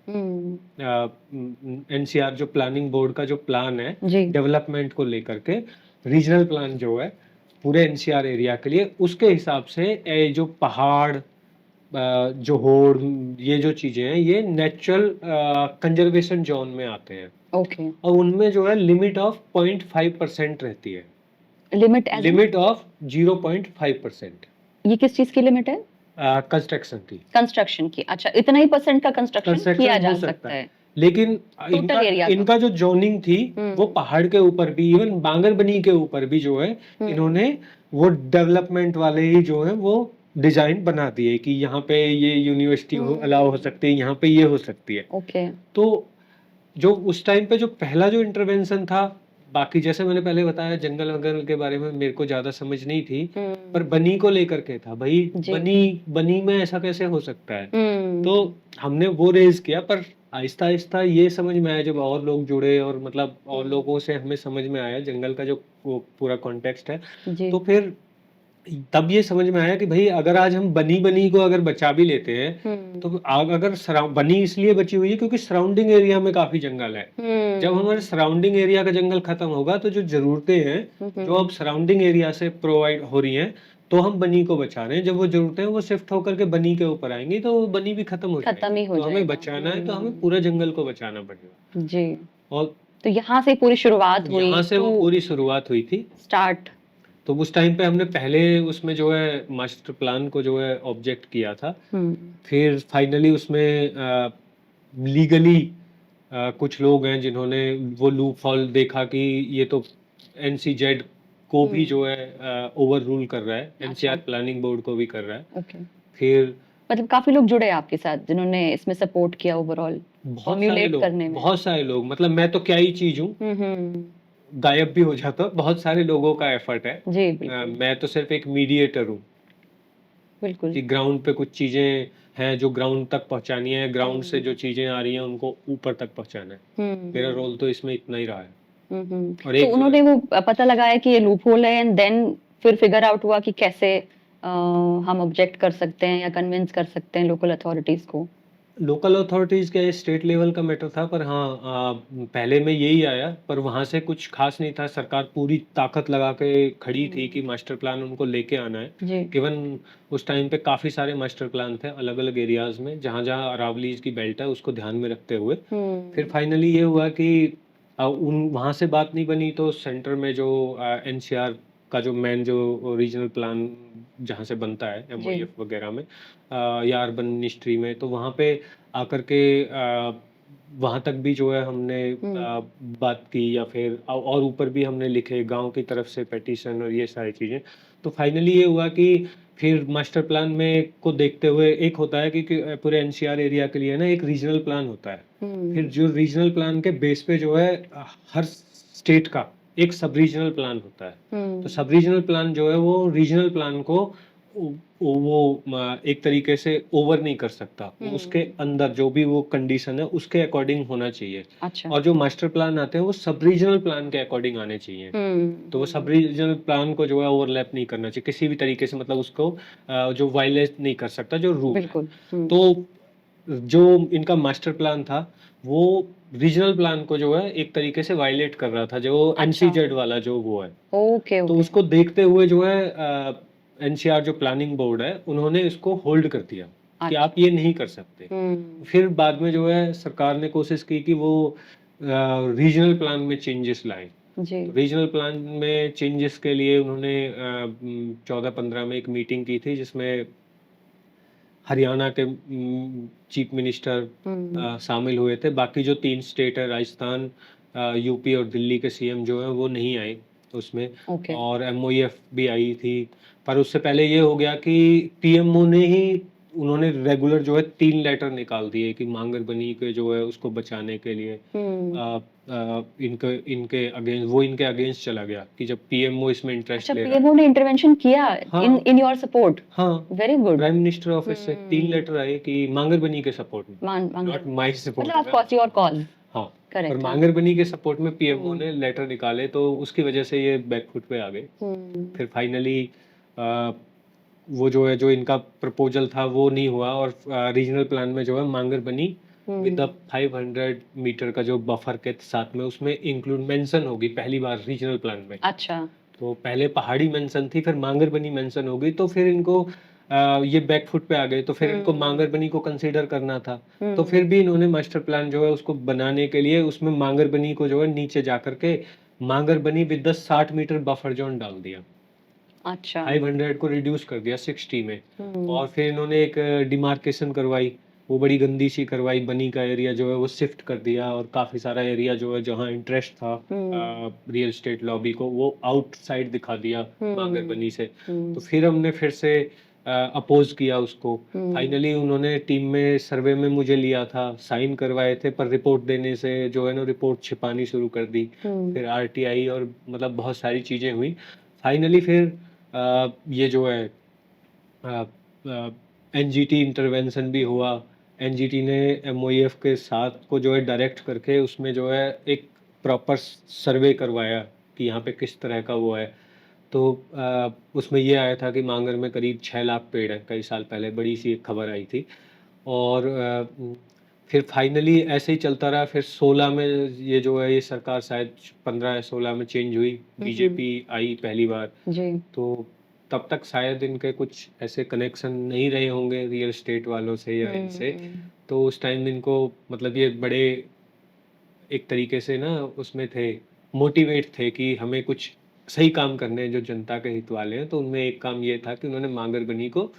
एनसीआर जो प्लानिंग बोर्ड का जो प्लान है जी। डेवलपमेंट को लेकर के, रीजनल प्लान जो है पूरे एनसीआर एरिया के लिए, उसके हिसाब से जो पहाड़, जोहोड़, ये जो चीजें हैं ये नेचुरल कंजर्वेशन जोन में आते हैं। ओके। और उनमें जो है लिमिट ऑफ 0.5% रहती है। लिमिट एज लिमिट ऑफ 0.5% ये किस चीज की लिमिट है? कंस्ट्रक्शन की। कंस्ट्रक्शन की। अच्छा, इतना ही परसेंट का कंस्ट्रक्शन किया कंस्ट्रक्शन जा हो सकता सकता है। है, लेकिन टोटल एरिया का। इनका जो जोनिंग थी वो पहाड़ के ऊपर भी, इवन बांगरबनी के ऊपर भी जो है इन्होंने वो डेवलपमेंट वाले ही जो है वो डिजाइन बना दिए कि यहाँ पे ये यूनिवर्सिटी अलाउ हो सकती है, यहाँ पे ये हो सकती है। ओके। तो जो उस टाइम पे जो पहला जो इंटरवेंशन था, बाकी जैसे मैंने पहले बताया जंगल वंगल के बारे में मेरे को ज्यादा समझ नहीं थी, पर बनी को लेकर के था भाई, जी। बनी में ऐसा कैसे हो सकता है। तो हमने वो रेज किया, पर आहिस्ता आहिस्ता ये समझ में आया जब और लोग जुड़े और मतलब और लोगों से हमें समझ में आया जंगल का जो वो पूरा कॉन्टेक्स्ट है, जी। तो फिर तब ये समझ में आया कि भाई अगर आज हम बनी को अगर बचा भी लेते हैं तो अगर बनी इसलिए बची हुई है क्योंकि सराउंडिंग एरिया में काफी जंगल है। जब हमारे सराउंडिंग एरिया का जंगल खत्म होगा तो जो जरूरतें हैं जो अब सराउंडिंग एरिया से प्रोवाइड हो रही हैं, तो हम बनी को बचा रहे हैं। जब वो जरूरतें हैं वो शिफ्ट होकर के बनी के ऊपर आएंगी तो वो बनी भी खत्म हो जाएगी। तो हमें बचाना है तो हमें पूरा जंगल को बचाना पड़ेगा जी। और तो यहाँ से पूरी शुरुआत हुई। यहाँ से वो पूरी शुरुआत हुई थी स्टार्ट। तो उस टाइम पे हमने पहले उसमें जो है मास्टर प्लान को जो है ऑब्जेक्ट किया था। फिर फाइनली उसमें लीगली कुछ लोग हैं जिन्होंने वो लूप हॉल देखा कि ये तो एनसीजेड को भी जो है ओवर रूल कर रहा है, एनसीआर प्लानिंग बोर्ड को भी कर रहा है। ओके। फिर मतलब काफी लोग जुड़े आपके साथ जिन्होंने इसमें सपोर्ट किया ओवरऑल फॉर्मुलेट करने में। बहुत सारे लोग, मतलब मैं तो क्या ही चीज हूँ, गायब भी हो जाता। बहुत सारे लोगों का एफर्ट है जी बिल्कुल। मैं तो सिर्फ एक मीडिएटर हूँ बिल्कुल कि ग्राउंड पे कुछ चीजें हैं जो ग्राउंड तक पहुंचानी है, ग्राउंड से जो चीजें आ रही हैं उनको ऊपर तक पहुंचाना है। मेरा रोल तो इसमें इतना ही रहा है। और तो उन्होंने वो पता लगाया कि ये लूप होल है एंड देन फिर फिगर आउट हुआ कि कैसे हम ऑब्जेक्ट कर सकते हैं या कन्विंस कर सकते हैं लोकल अथॉरिटीज को। लोकल अथॉरिटीज़ का, स्टेट लेवल का मैटर था, पर हाँ, पहले में यही आया, पर वहाँ से कुछ खास नहीं था। सरकार पूरी ताकत लगा के खड़ी थी कि मास्टर प्लान उनको लेके आना है। जी। इवन उस टाइम पे काफ़ी सारे मास्टर प्लान थे अलग-अलग एरियाज़ में, जहाँ-जहाँ अरावलीज़ की बेल्ट है उसको ध्यान में रखते हुए। फिर फाइनली ये हुआ कि उन वहाँ से बात नहीं बनी, तो सेंटर में जो एनसीआर का जो मेन जो रीजनल प्लान जहाँ से बनता है जी। एमओएफ वगैरह में, या अर्बन मिनिस्ट्री में, तो वहाँ पे आकर के वहाँ तक भी जो है हमने बात की, या फिर और ऊपर भी हमने लिखे गांव की तरफ से पेटिशन और ये सारी चीज़ें। तो फाइनली ये हुआ कि फिर मास्टर प्लान में को देखते हुए एक होता है कि पूरे एनसीआर एरिया के लिए ना एक रीजनल प्लान होता है। फिर जो रीजनल प्लान के बेस पे जो है हर स्टेट का एक सब रीजनल प्लान होता है। तो सब रीजनल प्लान जो है वो रीजनल प्लान को एक तरीके से ओवर नहीं कर सकता। वो उसके अंदर जो भी वो कंडीशन है उसके अकॉर्डिंग होना चाहिए। अच्छा। और जो मास्टर प्लान आते हैं वो सब रीजनल प्लान के अकॉर्डिंग आने चाहिए। तो वो सब रीजनल प्लान को जो है ओवरलैप नहीं करना चाहिए किसी भी तरीके से, मतलब उसको जो वायलेट नहीं कर सकता जो रूल है। बिल्कुल। तो जो इनका मास्टर प्लान था वो रीजनल प्लान को जो है एक तरीके से वायलेट कर रहा था, जो अच्छा। एनसीजेड वाला जो वो है। ओके, तो ओके। उसको देखते हुए जो है एनसीआर जो प्लानिंग बोर्ड है उन्होंने इसको होल्ड कर दिया कि अच्छा। आप ये नहीं कर सकते। फिर बाद में जो है सरकार ने कोशिश की कि वो रीजनल प्लान में चेंजेस लाए। जी। तो रीजनल प्लान में चेंजेस के लिए उन्होंने 14-15 में एक मीटिंग की थी, जिसमें हरियाणा के चीफ मिनिस्टर शामिल हुए थे। बाकी जो 3 स्टेट है, राजस्थान, यूपी और दिल्ली के सीएम जो हैं वो नहीं आए उसमें। ओके। और एमओएफ भी आई थी। पर उससे पहले ये हो गया कि पीएमओ ने ही उन्होंने रेगुलर जो है 3 लेटर निकाल दिए कि मांगर बनी के जो है उसको बचाने के लिए इनके अगेंस्ट चला गया कि जब पीएमओ इसमें इंटरेस्ट अच्छा, ले रहा है। पीएमओ ने इंटरवेंशन किया हाँ। In your support. हाँ, very good. Prime minister office से 3 लेटर आए कि मांगर बनी के सपोर्ट में, नॉट माय सपोर्ट मतलब ऑफ में। Course your call. हाँ, करेक्ट। और मांगर बनी के सपोर्ट में पीएमओ ने लेटर निकाले, तो उसकी वजह से ये बैकफुट पे आ गए। फिर फाइनली वो जो है जो इनका प्रपोजल था वो नहीं हुआ, और रीजनल प्लान में जो है मांगर बनी विद 500 मीटर का जो बफर के साथ में उसमें इंक्लूड मेंशन होगी पहली बार रीजनल प्लान में। अच्छा। तो पहले पहाड़ी मेंशन थी, फिर मांगर बनी मेंशन हो गई, तो फिर इनको ये बैकफुट पे आ गए, तो फिर इनको मांगर बनी को कंसीडर करना था। तो फिर भी इन्होंने मास्टर प्लान जो है उसको बनाने के लिए उसमें मांगर बनी को जो है नीचे जाकर के मांगर बनी विद 60 मीटर बफर जोन डाल दिया। अच्छा। 500 को रिड्यूस कर दिया 60 में। और फिर इन्होंने एक डिमार्केशन करवाई, वो बड़ी गंदी सी करवाई। बनी का एरिया जो है वो शिफ्ट कर दिया, और काफी सारा एरिया जो है जहाँ इंटरेस्ट था रियल एस्टेट लॉबी को, वो आउटसाइड दिखा दिया मांगर बनी से। तो फिर हमने फिर से अपोज किया उसको। फाइनली उन्होंने टीम में सर्वे में मुझे लिया था, साइन करवाए थे, पर रिपोर्ट देने से जो है ना रिपोर्ट छिपानी शुरू कर दी। फिर आरटीआई और मतलब बहुत सारी चीजें हुई। फाइनली फिर ये जो है एनजीटी इंटरवेंशन भी हुआ। एनजीटी ने एमओईएफ के साथ को जो है डायरेक्ट करके उसमें जो है एक प्रॉपर सर्वे करवाया कि यहाँ पे किस तरह का वो है। तो उसमें ये आया था कि मांगर में करीब 6 लाख पेड़ हैं, कई साल पहले बड़ी सी एक खबर आई थी। और फिर फाइनली ऐसे ही चलता रहा। फिर 16 में ये जो है ये सरकार शायद 15 या 16 में चेंज हुई, बीजेपी आई पहली बार। जी। तो तब तक शायद इनके कुछ ऐसे कनेक्शन नहीं रहे होंगे रियल एस्टेट वालों से या इनसे। तो उस टाइम इनको मतलब ये बड़े एक तरीके से ना उसमें थे, मोटिवेट थे कि हमें कुछ सही काम करने हैं जो जनता के हित वाले हैं। तो उनमें एक काम ये था कि उन्होंने मांगर बनी को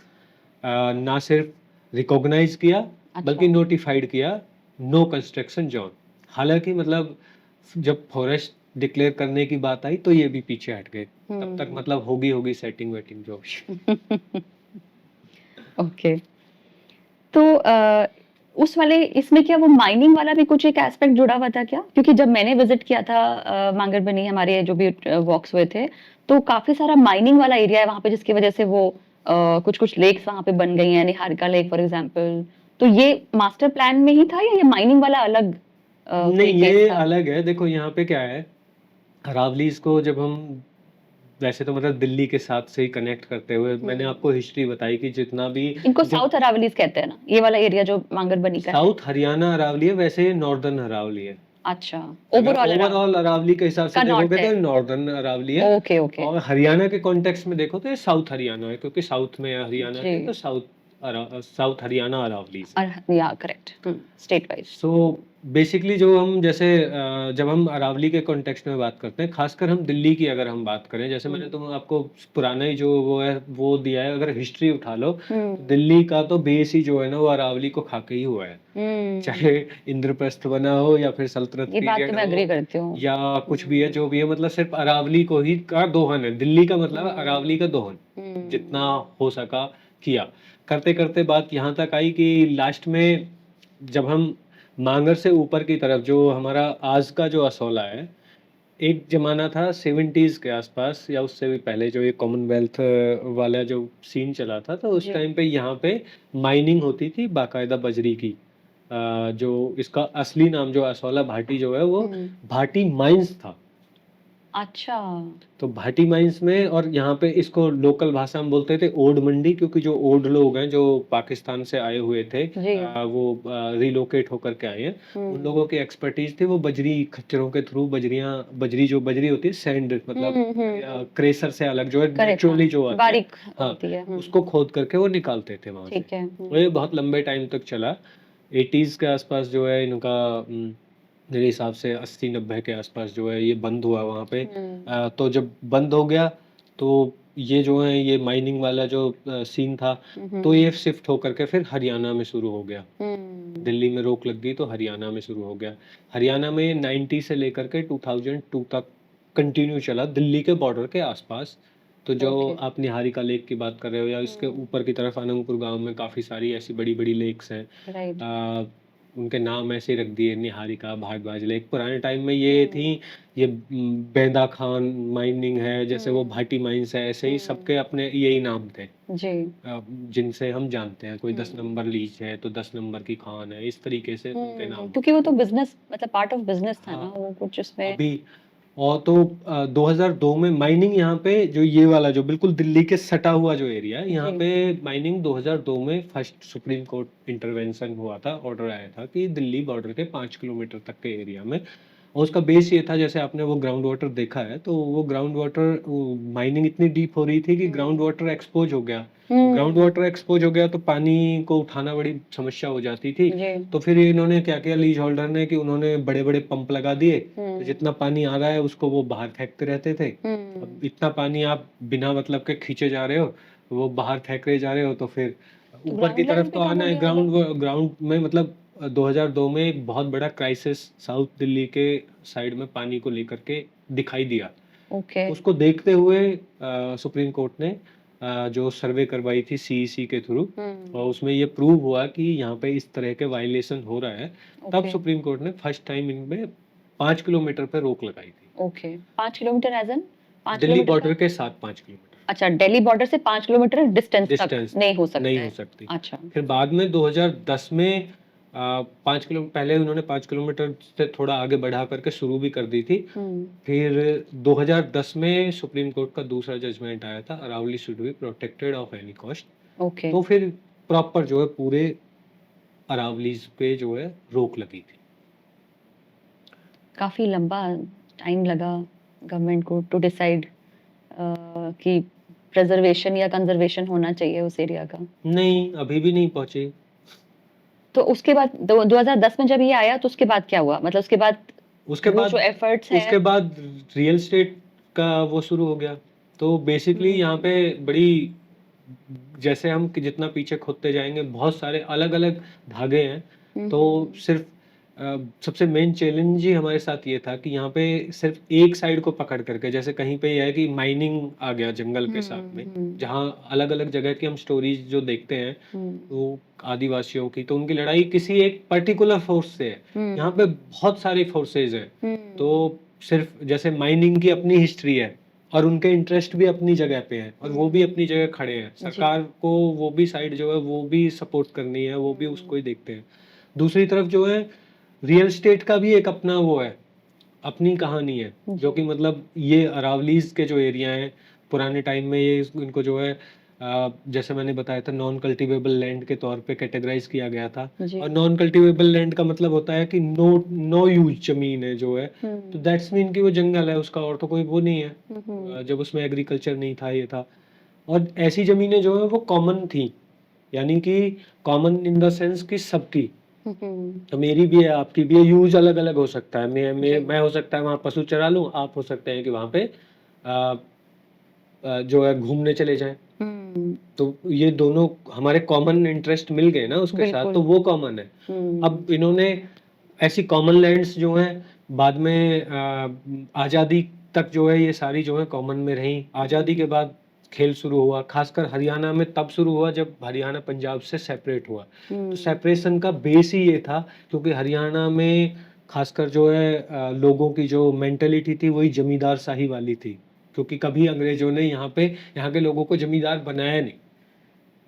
ना सिर्फ रिकॉग्नाइज किया बल्कि नोटिफाइड किया नो कंस्ट्रक्शन जोन। हालांकि मतलब जब फॉरेस्ट डिक्लेयर करने की बात आई तो ये भी पीछे हट गए। तब तक मतलब होगी सेटिंग वेटिंग जो। ओके। तो उस वाले इसमें क्या वो माइनिंग वाला भी कुछ एक एस्पेक्ट जुड़ा हुआ था क्या? क्योंकि जब मैंने विजिट किया था मांगरबनी, हमारे जो भी वॉक्स हुए थे, तो काफी सारा माइनिंग वाला एरिया है वहाँ पे, जिसकी वजह से वो कुछ लेक्स वहाँ पे बन गई हैं, निहारिका लेक फॉर एग्जांपल। तो ये मास्टर प्लान में ही था या ये माइनिंग वाला अलग नहीं, कोई केस ये था? अलग है। देखो यहाँ पे क्या है, अरावलीज को जब हम वैसे तो मतलब दिल्ली के साथ से ही कनेक्ट करते हुए मैंने आपको हिस्ट्री बताई कि जितना भी इनको जब साउथ अरावलीज कहते हैं ना, ये वाला एरिया जो मांगरबनी का है। साउथ हरियाणा अरावली है, वैसे ये नॉर्दर्न अरावली है। अच्छा, अगर ओवरऑल ओवरऑल अरावली के हिसाब से का नॉर्थ देखोगे तो है। ये नॉर्दर्न अरावली है, ओके ओके। और हरियाणा के कॉन्टेक्स्ट में देखो तो ये साउथ हरियाणा है, क्योंकि साउथ में है हरियाणा के, तो जी। साउथ हरियाणा अरावलीज है। या correct, state wise. So basically जो हम जैसे जब हम अरावली के कॉन्टेक्स्ट में बात करते हैं, खासकर हम दिल्ली की अगर हम बात करें, जैसे मैंने तुम आपको पुराना ही जो वो है वो दिया है, अगर हिस्ट्री उठा लो तो दिल्ली का तो बेस ही जो है ना वो अरावली को खा के ही हुआ है। चाहे इंद्रप्रस्थ बना हो या फिर सल्तनत ये बात तो पीरियड मैं एग्री हो करती हूँ। या कुछ भी है, जो भी है, मतलब सिर्फ अरावली को ही का दोहन है। दिल्ली का मतलब है अरावली का दोहन, जितना हो सका किया। करते करते बात यहाँ तक आई कि लास्ट में जब हम मांगर से ऊपर की तरफ, जो हमारा आज का जो असोला है, एक जमाना था 70s के आसपास या उससे भी पहले, जो ये कॉमनवेल्थ वाला जो सीन चला था, तो उस जी। टाइम पे यहाँ पे माइनिंग होती थी बाकायदा बजरी की। जो इसका असली नाम जो असोला भाटी जो है वो भाटी माइंस था। अच्छा। तो भाटी माइंस में, और यहाँ पे इसको लोकल भाषा में बोलते थे ओड मंडी, क्योंकि जो ओड लोग हैं जो पाकिस्तान से आए हुए थे, जी। वो रिलोकेट होकर के आए हैं, उन लोगों की एक्सपर्टीज थी वो बजरी खच्चरों के थ्रू बजरी जो बजरी होती है सैंड, मतलब क्रेसर से अलग जो है करेक्ट, नेचुरली जो आती है, बारीक हाँ, होती है। उसको खोद करके वो निकालते थे वहां से। ठीक है। और ये बहुत लंबे टाइम तक चला। 80s के आसपास जो है इनका मेरे हिसाब से 80-90 के आसपास जो है ये बंद हुआ वहाँ पे। तो जब बंद हो गया तो ये जो है ये माइनिंग वाला जो सीन था, तो ये शिफ्ट होकर के फिर हरियाणा में शुरू हो गया। दिल्ली में रोक लग गई तो हरियाणा में शुरू हो गया। हरियाणा में 90 से लेकर के 2002 तक कंटिन्यू चला, दिल्ली के बॉर्डर के आसपास। तो जो ओके। आप निहारिका लेक की बात कर रहे हो, या इसके ऊपर की तरफ अनंगपुर गांव में काफ़ी सारी ऐसी बड़ी बड़ी लेक्स हैं। राइट। उनके नाम ऐसे ही रख दिए, निहारिका, भारद्वाज लेक। पुराने टाइम में ये थी, ये बेंदा खान माइनिंग है, जैसे वो भाटी माइंस है, ऐसे ही सबके अपने यही नाम थे जी। जिनसे हम जानते हैं। कोई 10 नंबर लीच है तो 10 नंबर की खान है, इस तरीके से उनके नाम। क्योंकि वो तो बिजनेस, मतलब पार्ट ऑफ बिजनेस था ना, हाँ, वो कुछ उसमें। अभी और तो 2002 में माइनिंग यहाँ पे, जो ये वाला जो बिल्कुल दिल्ली के सटा हुआ जो एरिया है, यहाँ जी। पे माइनिंग 2002 में फर्स्ट सुप्रीम कोर्ट इंटरवेंशन हुआ था, ऑर्डर आया था कि दिल्ली बॉर्डर के 5 किलोमीटर तक के एरिया में। और उसका बेस ये था, जैसे आपने वो ग्राउंड वाटर देखा है, तो वो ग्राउंड वाटर माइनिंग इतनी डीप हो रही थी कि ग्राउंड वाटर एक्सपोज हो गया। ग्राउंड वाटर एक्सपोज हो गया तो पानी को उठाना बड़ी समस्या हो जाती थी। जी। तो फिर इन्होंने क्या किया लीज होल्डर ने, कि उन्होंने बड़े बड़े पंप लगा दिए, तो जितना पानी आ रहा है उसको वो बाहर फेंकते रहते थे। अब इतना पानी आप बिना मतलब के खींचे जा रहे हो, वो बाहर फेंक रहे जा रहे हो, तो फिर ऊपर की ग्राउंड तरफ लेवल तो पे कम आना हो है। गया होगा। ग्राउंड में मतलब 2002 में एक बहुत बड़ा क्राइसिस साउथ दिल्ली के साइड में पानी को लेकर के दिखाई दिया। ओके। उसको देखते हुए सुप्रीम कोर्ट ने जो सर्वे करवाई थी सीईसी के थ्रू, और उसमें ये प्रूव हुआ कि यहाँ पे इस तरह के वायलेशन हो रहा है। तब ओके। सुप्रीम कोर्ट ने फर्स्ट टाइम इनमें 5 किलोमीटर पे रोक लगाई थी। Okay, 5 kilometre as an 5 Delhi kilometre border का। के साथ 5 किलोमीटर अच्छा, दिल्ली बॉर्डर से 5 किलोमीटर डिस्टेंस तक डिस्टेंस नहीं हो सकता नहीं है। हो सकती। अच्छा। फिर बाद में 2010 में 5 किलो पहले उन्होंने 5 किलोमीटर से थोड़ा आगे बढ़ा करके शुरू भी कर दी थी। फिर 2010 में सुप्रीम कोर्ट का दूसरा जजमेंट आया था, Aravalli should be protected of any cost. Okay. तो फिर प्रॉपर जो है पूरे अरावलीज पे जो है रोक लगी थी। काफी लंबा टाइम लगा गवर्नमेंट को टू डिसाइड कि प्रिजर्वेशन या कंजर्वेशन होना चाहिए उस एरिया का। नहीं, अभी भी नहीं पहुंची। तो उसके बाद 2010 में जब ये आया तो उसके बाद क्या हुआ, मतलब उसके बाद उसके वो बाद जो एफर्ट्स उसके है। बाद रियल एस्टेट का वो शुरू हो गया। तो बेसिकली यहाँ पे बड़ी, जैसे हम जितना पीछे खोदते जाएंगे बहुत सारे अलग अलग धागे हैं। तो सिर्फ सबसे मेन चैलेंज ही हमारे साथ ये था कि यहाँ पे सिर्फ एक साइड को पकड़ करके, जैसे कहीं पे यह है कि माइनिंग आ गया जंगल के साथ में, जहाँ अलग अलग जगह की हम स्टोरीज जो देखते हैं वो आदिवासियों की, तो उनकी लड़ाई किसी एक पर्टिकुलर फोर्स से है। यहाँ पे बहुत सारी फोर्सेज हैं। तो सिर्फ जैसे माइनिंग की अपनी हिस्ट्री है और उनके इंटरेस्ट भी अपनी जगह पे है, और वो भी अपनी जगह खड़े हैं। सरकार को वो भी साइड जो है वो भी सपोर्ट करनी है, वो भी उसको ही देखते हैं। दूसरी तरफ जो है रियल एस्टेट का भी एक अपना वो है, अपनी कहानी है, जो कि मतलब ये अरावलीज के जो एरिया हैं पुराने टाइम में ये इनको जो है जैसे मैंने बताया था नॉन कल्टीवेबल लैंड के तौर पे कैटेगराइज किया गया था। जी। और नॉन कल्टीवेबल लैंड का मतलब होता है कि नो नो यूज जमीन है जो है, तो दैट्स मीन कि वो जंगल है, उसका और तो कोई वो नहीं है। जब उसमें एग्रीकल्चर नहीं था, ये था। और ऐसी जमीनें जो है वो कॉमन थी, यानी कि कॉमन इन द सेंस कि सबकी। तो मेरी भी है, आपकी भी है, यूज अलग अलग हो सकता है। मैं हो सकता है वहाँ पशु चरा लूँ, आप हो सकते हैं कि वहाँ पे जो है घूमने चले जाएं। तो ये दोनों हमारे कॉमन इंटरेस्ट मिल गए ना उसके साथ, तो वो कॉमन है। अब इन्होंने ऐसी कॉमन लैंड्स जो हैं बाद में आज़ादी तक जो है ये सारी जो है कॉमन में रही। आज़ादी के बाद खेल शुरू हुआ, खासकर हरियाणा में तब शुरू हुआ जब हरियाणा पंजाब से सेपरेट हुआ। तो सेपरेशन का बेस ही ये था, क्योंकि हरियाणा में खासकर जो है लोगों की जो मेंटेलिटी थी वही जमींदार शाही वाली थी, क्योंकि कभी अंग्रेजों ने यहाँ के लोगों को जमींदार बनाया नहीं।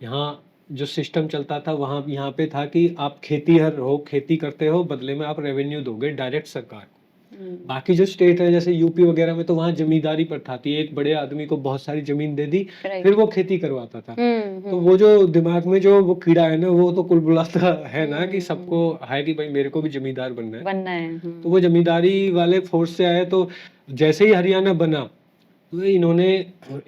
यहाँ जो सिस्टम चलता था वहाँ यहाँ पे था कि आप खेतीहर हो, खेती करते हो, बदले में आप रेवेन्यू दोगे डायरेक्ट सरकार को। बाकी जो स्टेट है जैसे यूपी वगैरह में, तो वहाँ जमींदारी प्रथा थी, एक बड़े आदमी को बहुत सारी जमीन दे दी, फिर वो खेती करवाता था। तो वो जो दिमाग में जो वो कीड़ा है ना, वो तो कुलबुलाता है ना कि सबको है कि भाई मेरे को भी जमींदार बनना है। तो वो जमींदारी वाले फोर्स से आए। तो जैसे ही हरियाणा बना, तो इन्होंने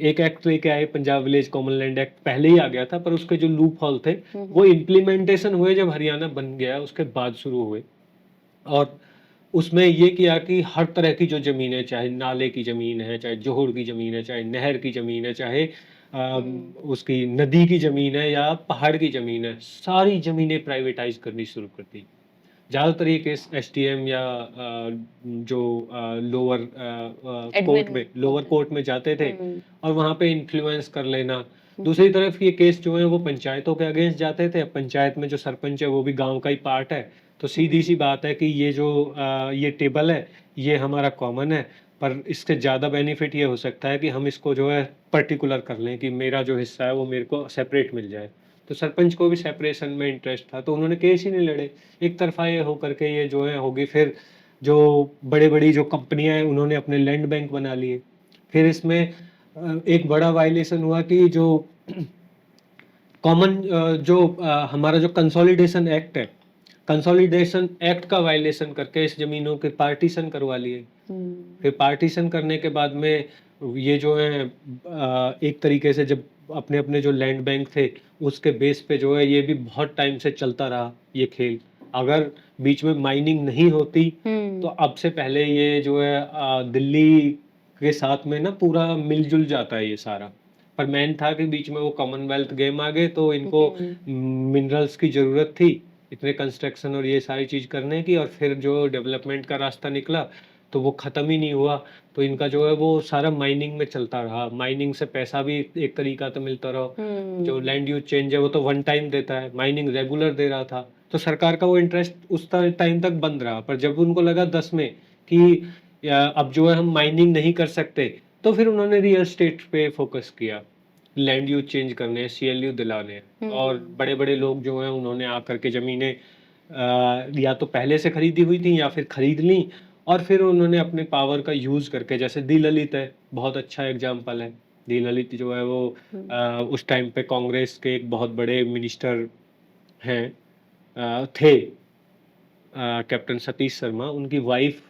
एक एक्ट लेके आए, Punjab village common land act. पहले ही आ गया था, पर उसके जो लूप होल थे वो इम्प्लीमेंटेशन हुए जब हरियाणा बन गया, उसके बाद शुरू हुए। और उसमें ये किया कि हर तरह की जो जमीन है, चाहे नाले की जमीन है, चाहे जोहड़ की जमीन है, चाहे नहर की जमीन है, चाहे उसकी नदी की जमीन है या पहाड़ की जमीन है, सारी जमीनें प्राइवेटाइज करनी शुरू कर दी। ज़्यादातर ये केस एसटीएम या जो लोअर कोर्ट में जाते थे और वहाँ पे इन्फ्लुएंस कर लेना। दूसरी तरफ ये केस जो है वो पंचायतों के अगेंस्ट जाते थे। अब पंचायत में जो सरपंच है वो भी गांव का ही पार्ट है, तो सीधी सी बात है कि ये जो ये टेबल है ये हमारा कॉमन है, पर इससे ज़्यादा बेनिफिट ये हो सकता है कि हम इसको जो है पर्टिकुलर कर लें कि मेरा जो हिस्सा है वो मेरे को सेपरेट मिल जाए। तो सरपंच को भी सेपरेशन में इंटरेस्ट था, तो उन्होंने केस ही नहीं लड़े। एक तरफा ये हो करके ये जो है होगी। फिर जो बड़े बड़ी जो कंपनियां हैं उन्होंने अपने लैंड बैंक बना लिए। फिर इसमें एक बड़ा वायलेशन हुआ कि जो कॉमन जो हमारा जो कंसोलिडेशन एक्ट है, कंसोलिडेशन एक्ट का वायलेशन करके इस जमीनों के पार्टीशन करवा लिए। फिर पार्टीशन करने के बाद में ये जो है एक तरीके से जब अपने अपने जो लैंड बैंक थे उसके बेस पे जो है ये भी बहुत टाइम से चलता रहा ये खेल। अगर बीच में माइनिंग नहीं होती तो अब से पहले ये जो है दिल्ली के साथ में ना पूरा मिलजुल जाता है ये सारा। पर मेन था कि बीच में वो कॉमनवेल्थ गेम आ गए, तो इनको मिनरल्स की जरूरत थी, इतने कंस्ट्रक्शन और ये सारी चीज करने की। और फिर जो डेवलपमेंट का रास्ता निकला तो वो खत्म ही नहीं हुआ। तो इनका जो है वो सारा माइनिंग में चलता रहा। माइनिंग से पैसा भी एक तरीका तो मिलता रहा। जो लैंड यूज चेंज है वो तो वन टाइम देता है, माइनिंग रेगुलर दे रहा था। तो सरकार का वो इंटरेस्ट उस टाइम तक बंद रहा। पर जब उनको लगा 10 में कि अब जो है हम माइनिंग नहीं कर सकते, तो फिर उन्होंने रियल एस्टेट पे फोकस किया, लैंड यूज चेंज करने, सीएलयू दिलाने। और बड़े बड़े लोग जो हैं उन्होंने आकर के जमीनें या तो पहले से खरीदी हुई थी या फिर खरीद ली, और फिर उन्होंने अपने पावर का यूज करके, जैसे दी ललित है बहुत अच्छा एग्जाम्पल है। दी ललित जो है वो उस टाइम पे कांग्रेस के एक बहुत बड़े मिनिस्टर हैं, थे कैप्टन सतीश शर्मा। उनकी वाइफ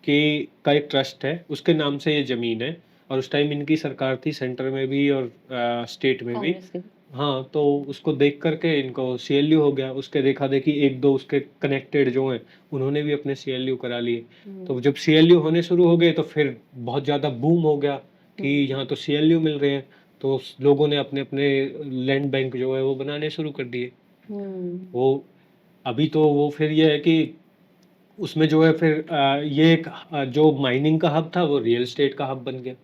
के का एक ट्रस्ट है, उसके नाम से ये जमीन है। और उस टाइम इनकी सरकार थी सेंटर में भी और स्टेट में भी। हाँ, तो उसको देख करके इनको सीएलयू हो गया। उसके देखा देखी एक दो उसके कनेक्टेड जो हैं उन्होंने भी अपने सीएलयू करा लिए। तो जब सीएलयू होने शुरू हो गए तो फिर बहुत ज़्यादा बूम हो गया कि यहाँ तो सीएलयू मिल रहे हैं। तो लोगों ने अपने अपने लैंड बैंक जो है वो बनाने शुरू कर दिए। वो अभी तो वो फिर ये है कि उसमें जो है फिर ये एक जो माइनिंग का हब था वो रियल एस्टेट का हब बन गया।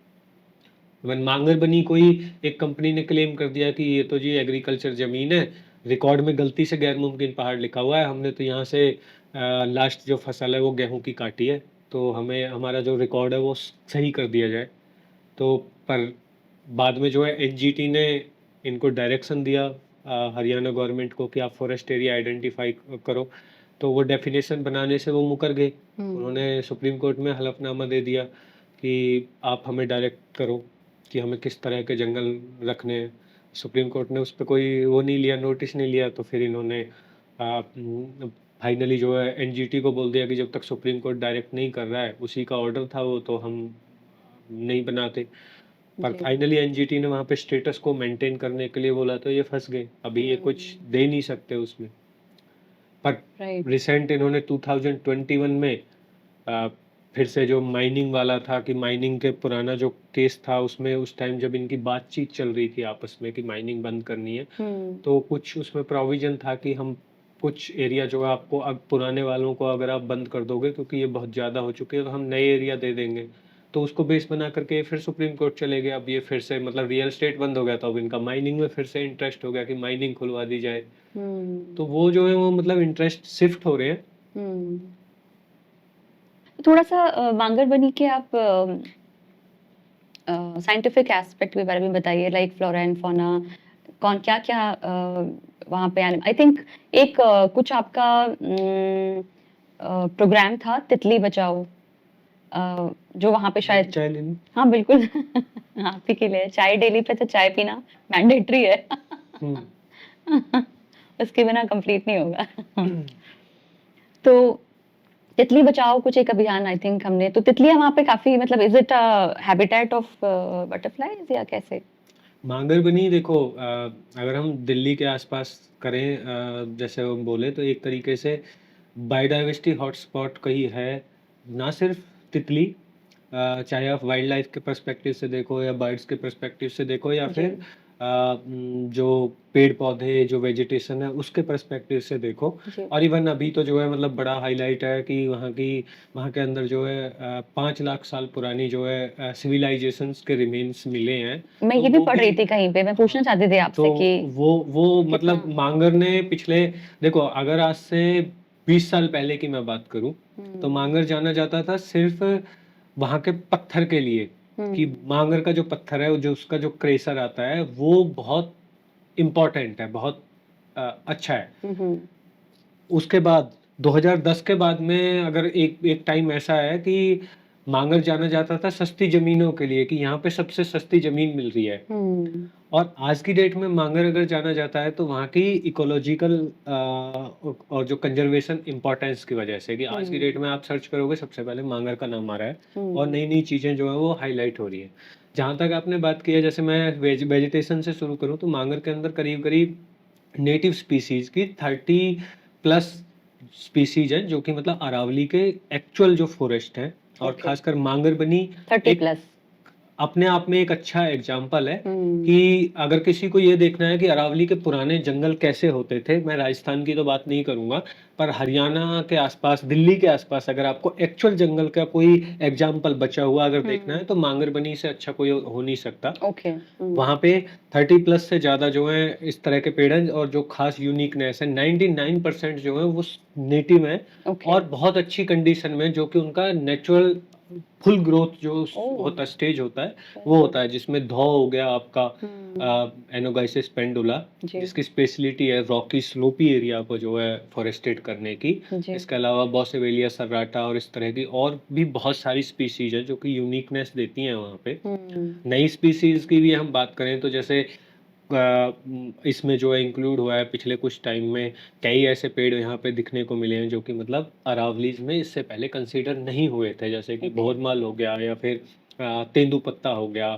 when मांगर बनी, कोई एक कंपनी ने क्लेम कर दिया कि ये तो जी एग्रीकल्चर जमीन है, रिकॉर्ड में गलती से गैर मुमकिन पहाड़ लिखा हुआ है, हमने तो यहाँ से लास्ट जो फसल है वो गेहूं की काटी है, तो हमें हमारा जो रिकॉर्ड है वो सही कर दिया जाए। तो पर बाद में जो है एनजीटी ने इनको डायरेक्शन दिया हरियाणा गवर्नमेंट को कि आप फॉरेस्ट एरिया आइडेंटिफाई करो। तो वो डेफिनेशन बनाने से वो मुकर गए। उन्होंने सुप्रीम कोर्ट में हलफनामा दे दिया कि आप हमें डायरेक्ट करो कि हमें किस तरह के जंगल रखने हैं। सुप्रीम कोर्ट ने उस पे कोई वो नहीं लिया, नोटिस नहीं लिया, तो फिर इन्होंने फाइनली जो है एनजीटी को बोल दिया कि जब तक सुप्रीम कोर्ट डायरेक्ट नहीं कर रहा है, उसी का ऑर्डर था वो, तो हम नहीं बनाते। पर जी। फाइनली एनजीटी ने वहाँ पे स्टेटस को मेंटेन करने के लिए बोला, तो ये फंस गए। अभी ये कुछ दे नहीं सकते उसमें। पर राइट। रिसेंट इन्होंने 2021 में अ, फिर से जो माइनिंग वाला था, कि माइनिंग के पुराना जो केस था उसमें उस टाइम जब इनकी बातचीत चल रही थी आपस में कि माइनिंग बंद करनी है, तो कुछ उसमें प्रोविजन था कि हम कुछ एरिया जो है आपको, अब पुराने वालों को अगर आप बंद कर दोगे क्योंकि ये बहुत ज़्यादा हो चुके हैं, तो हम नए एरिया दे देंगे। तो उसको बेस बना करके फिर सुप्रीम कोर्ट चले गए। अब ये फिर से मतलब रियल एस्टेट बंद हो गया, तो अब इनका माइनिंग में फिर से इंटरेस्ट हो गया कि माइनिंग खुलवा दी जाए। तो वो जो है वो मतलब इंटरेस्ट शिफ्ट हो रहे हैं। थोड़ा सा बांगरबनी के आप साइंटिफिक एस्पेक्ट के बारे में बताइए, लाइक फ्लोरा एंड फौना, कौन क्या क्या वहाँ पे आई थिंक एक कुछ आपका प्रोग्राम था तितली बचाओ, जो वहाँ पे शायद, चाय लेनी। हाँ बिल्कुल आप ही के लिए चाय, डेली पे तो चाय पीना मैंडेटरी है हम्म। उसके बिना कंप्लीट नहीं होगा तो तितली बचाओ कुछ एक अभियान आई थिंक हमने, तो तितलियां वहाँ पे काफी, मतलब is it habitat of butterflies या कैसे? मांगरबनी देखो, अगर हम दिल्ली के आसपास करें, जैसे हम बोले तो एक तरीके से बायोडाइवर्सिटी हॉटस्पॉट कहीं है। ना सिर्फ तितली, चाहे आप वाइल्ड लाइफ के पर्सपेक्टिव से देखो या बर्ड्स के पर्सपेक्टिव से देखो, या जी। फिर जो पेड़ पौधे जो वेजिटेशन है उसके पर्सपेक्टिव से देखो। जी। और इवन अभी तो जो है मतलब बड़ा हाईलाइट है कि वहाँ के अंदर जो है 5 लाख साल पुरानी जो है सिविलाइजेशंस के रिमेन्स मिले हैं। मैं तो ये भी वो पढ़ रही थी कहीं पे, मैं पूछना चाहती थी तो आपसे कि वो मतलब कितना। मांगर ने पिछले, देखो अगर आज से 20 साल पहले की मैं बात करूं, तो मांगर जाना जाता था सिर्फ वहाँ के पत्थर के लिए, कि मांगर का जो पत्थर है, जो उसका जो क्रेसर आता है वो बहुत इम्पोर्टेंट है, बहुत अच्छा है। उसके बाद 2010 के बाद में अगर एक एक टाइम ऐसा है कि मांगर जाना जाता था सस्ती जमीनों के लिए, कि यहाँ पे सबसे सस्ती जमीन मिल रही है। और आज की डेट में मांगर अगर जाना जाता है तो वहाँ की इकोलॉजिकल और जो कंजर्वेशन इम्पोर्टेंस की वजह से, कि आज की डेट में आप सर्च करोगे सबसे पहले मांगर का नाम आ रहा है, और नई नई चीज़ें जो है वो हाईलाइट हो रही है। जहाँ तक आपने बात की है, जैसे मैं वेजिटेशन से शुरू करूँ, तो मांगर के अंदर करीब करीब नेटिव स्पीसीज की 30+ स्पीसीज हैं, जो कि मतलब अरावली के एक्चुअल जो फॉरेस्ट है, और Okay. खासकर मांगरबनी 30+ अपने आप में एक अच्छा एग्जाम्पल है कि अगर किसी को ये देखना है कि अरावली के पुराने जंगल कैसे होते थे, मैं राजस्थान की तो बात नहीं करूंगा, पर हरियाणा के आसपास, दिल्ली के आसपास अगर आपको एक्चुअल जंगल का कोई एग्जाम्पल बचा हुआ अगर देखना है, तो मांगरबनी से अच्छा कोई हो नहीं सकता। ओके। वहाँ पे 30+ से ज़्यादा जो है इस तरह के पेड़ हैं, और जो खास यूनिकनेस है 99% जो है वो नेटिव है, ओके। और बहुत अच्छी कंडीशन में, जो कि उनका नेचुरल फुल ग्रोथ जो होता है, स्टेज होता है वो होता है, जिसमें धौ हो गया आपका, एनोगाइसिस पेंडुला, जी। जिसकी स्पेशलिटी है रॉकी स्लोपी एरिया को जो है फॉरेस्टेड करने की। जी। इसके अलावा बॉसेवेलिया सर्राटा और इस तरह की और भी बहुत सारी स्पीसीज है जो कि यूनिकनेस देती हैं वहाँ पे। नई स्पीसीज की भी हम बात करें तो जैसे इसमें जो है इंक्लूड हुआ है पिछले कुछ टाइम में, कई ऐसे पेड़ यहाँ पे दिखने को मिले हैं जो कि मतलब अरावलीज में इससे पहले कंसीडर नहीं हुए थे, जैसे कि भोरमाल हो गया, या फिर तेंदुपत्ता हो गया।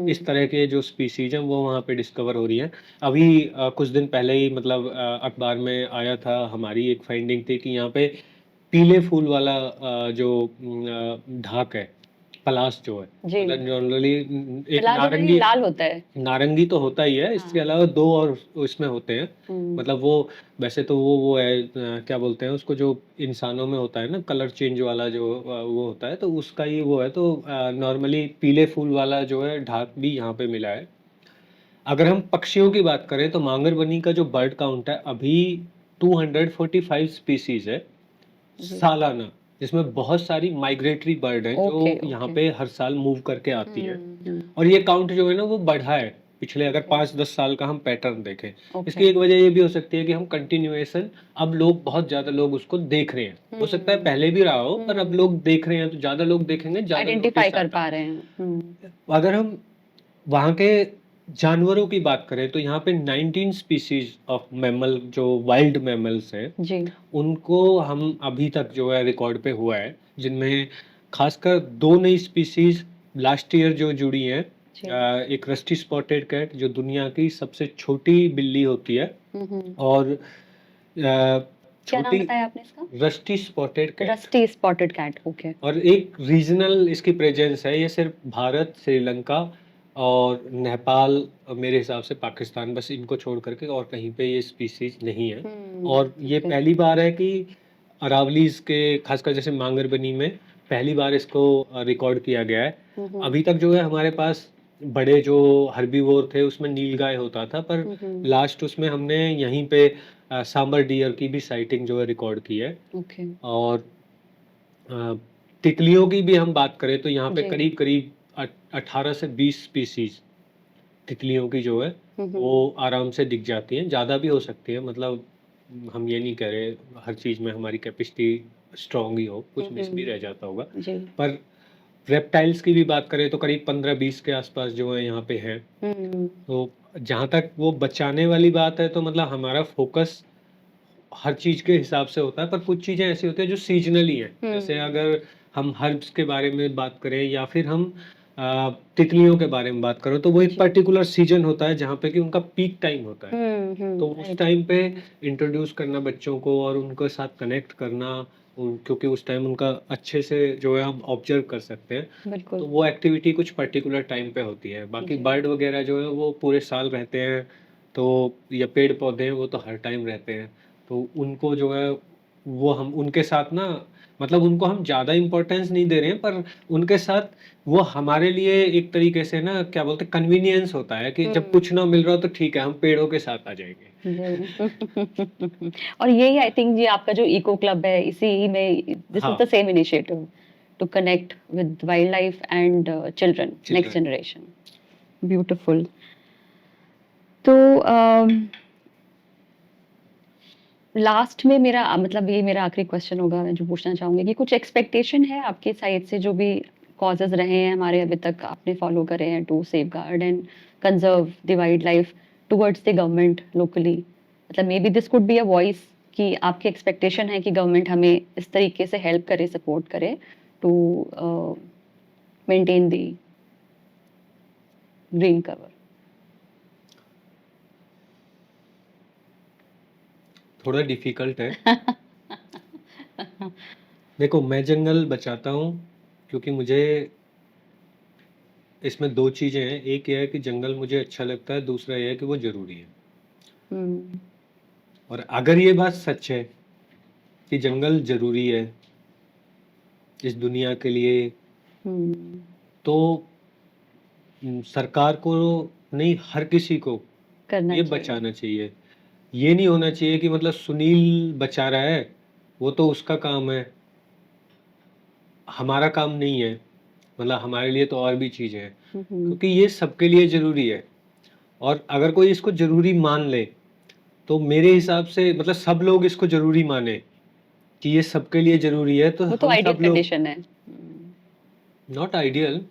इस तरह के जो स्पीसीज हैं वो वहाँ पे डिस्कवर हो रही हैं। अभी कुछ दिन पहले ही मतलब अखबार में आया था, हमारी एक फाइंडिंग थी कि यहाँ पे पीले फूल वाला ढाक है, पलाश जो है, जी। मतलब जनरली एक फिलहाल जनरली नारंगी, लाल होता है। नारंगी तो होता ही है, इसके अलावा 2 और इसमें होते हैं। मतलब वो वैसे तो वो है, क्या बोलते हैं उसको, जो इंसानों में होता है ना कलर चेंज वाला जो वो होता है, तो उसका ही वो है। तो नॉर्मली पीले फूल वाला जो है ढाक भी यहाँ पे मिला है। अगर हम पक्षियों की बात करें तो मांगरबनी का जो बर्ड काउंट है अभी 245 स्पीसीज है सालाना, जिसमें बहुत सारी माइग्रेटरी बर्ड हैं जो यहाँ पे हर साल मूव करके आती है। और ये काउंट जो है ना वो बढ़ा है पिछले अगर 5-10 साल का हम पैटर्न देखें। इसकी एक वजह ये भी हो सकती है कि हम कंटिन्यूएशन, अब लोग बहुत ज्यादा लोग उसको देख रहे हैं, हो सकता है पहले भी रहा हो, पर अब लोग देख रहे हैं, तो ज्यादा लोग देखेंगे, ज्यादा आइडेंटिफाई notice कर आता पा है। रहे हैं। अगर हम वहाँ के जानवरों की बात करें तो यहाँ पे 19 स्पीसीज ऑफ मैमल जो वाइल्ड मैमल्स हैं जी। उनको हम अभी तक जो है रिकॉर्ड पे हुआ है, जिनमें खासकर 2 नई स्पीसीज लास्ट ईयर जो जुड़ी हैं। जी। एक रस्टी स्पॉटेड कैट जो दुनिया की सबसे छोटी बिल्ली होती है हम्म। और क्या नाम छोटी बताया आपने इसका? Rusty spotted cat. Rusty spotted cat. Okay. और एक रीजनल इसकी प्रेजेंस है, ये सिर्फ भारत, श्रीलंका और नेपाल और मेरे हिसाब से पाकिस्तान, बस इनको छोड़ करके और कहीं पे ये स्पीसीज नहीं है। और ये ओके। पहली बार है कि अरावलीज के खासकर जैसे मांगरबनी में पहली बार इसको रिकॉर्ड किया गया है। अभी तक जो है हमारे पास बड़े जो हर्बीवोर थे उसमें नीलगाय होता था, पर लास्ट उसमें हमने यहीं पे सांबर डियर की भी साइटिंग जो है रिकॉर्ड की है। ओके। और अ, तितलियों की भी हम बात करें तो यहाँ पे जी। करीब करीब 18 से 20 स्पीसीज तितलियों की जो है वो आराम से दिख जाती हैं। ज़्यादा भी हो सकती है, मतलब हम ये नहीं कह रहे हर चीज़ में हमारी कैपेसिटी स्ट्रांग ही हो, कुछ मिस भी रह जाता होगा। जी। पर रेप्टाइल्स की भी बात करें तो करीब 15-20 के आसपास जो है यहाँ पे है। तो जहाँ तक वो बचाने वाली बात है तो मतलब हमारा फोकस हर चीज़ के हिसाब से होता है, पर कुछ चीज़ें ऐसी होती हैं जो सीज़नली हैं। जैसे अगर हम हर्ब्स के बारे में बात करें या फिर हम तितलियों के बारे में बात करें तो वो एक जी। पर्टिकुलर सीज़न होता है जहाँ पे कि उनका पीक टाइम होता है। तो उस राइट। टाइम पे इंट्रोड्यूस करना बच्चों को और उनके साथ कनेक्ट करना, क्योंकि उस टाइम उनका अच्छे से जो है हम ऑब्जर्व कर सकते हैं। बिल्कुल। तो वो एक्टिविटी कुछ पर्टिकुलर टाइम पे होती है। बाकी जी। बर्ड वगैरह जो है वो पूरे साल रहते हैं, तो या पेड़ पौधे हैं वो तो हर टाइम रहते हैं। तो उनको जो है वो हम उनके साथ ना, मतलब उनको हम ज़्यादा इम्पोर्टेंस नहीं दे रहे हैं, पर उनके साथ वो हमारे लिए एक तरीके से ना क्या बोलते हैं कन्वीनियंस होता है कि जब कुछ ना मिल रहा हो तो ठीक है हम पेड़ों के साथ आ जाएंगे। जी। और यही आई थिंक ये आपका जो इको क्लब है, इसी में दिस इज हाँ, the same initiative to connect with wildlife and children, next children. Generation. Beautiful. तो लास्ट में मेरा मतलब ये मेरा आखिरी क्वेश्चन होगा, मैं जो पूछना चाहूंगी कि कुछ एक्सपेक्टेशन है आपके साइड से जो भी कॉजेज रहे हैं हमारे अभी तक आपने फॉलो करे हैं to safeguard and conserve the wild life towards the government locally, मतलब may be this could be a voice कि आपकी एक्सपेक्टेशन है कि गवर्नमेंट हमें इस तरीके से हेल्प करे, सपोर्ट करे to maintain the green cover. थोड़ा डिफिकल्ट है। देखो मैं जंगल बचाता हूँ क्योंकि मुझे इसमें दो चीज़ें हैं। एक ये है कि जंगल मुझे अच्छा लगता है, दूसरा ये है कि वो ज़रूरी है। हम्म। और अगर ये बात सच है कि जंगल ज़रूरी है इस दुनिया के लिए, हम्म। तो सरकार को नहीं, हर किसी को करना ये चाहिए। बचाना चाहिए। ये नहीं होना चाहिए कि मतलब सुनील बचा रहा है, वो तो उसका काम है, हमारा काम नहीं है। मतलब हमारे लिए तो और भी चीज़ें हैं, हम्म। क्योंकि ये सबके लिए ज़रूरी है। और अगर कोई इसको ज़रूरी मान ले तो मेरे हिसाब से मतलब सब लोग इसको ज़रूरी माने कि ये सबके लिए ज़रूरी है, तो वो तो हम आइडियल सब लोग कंडीशन है। नॉट आइडियल,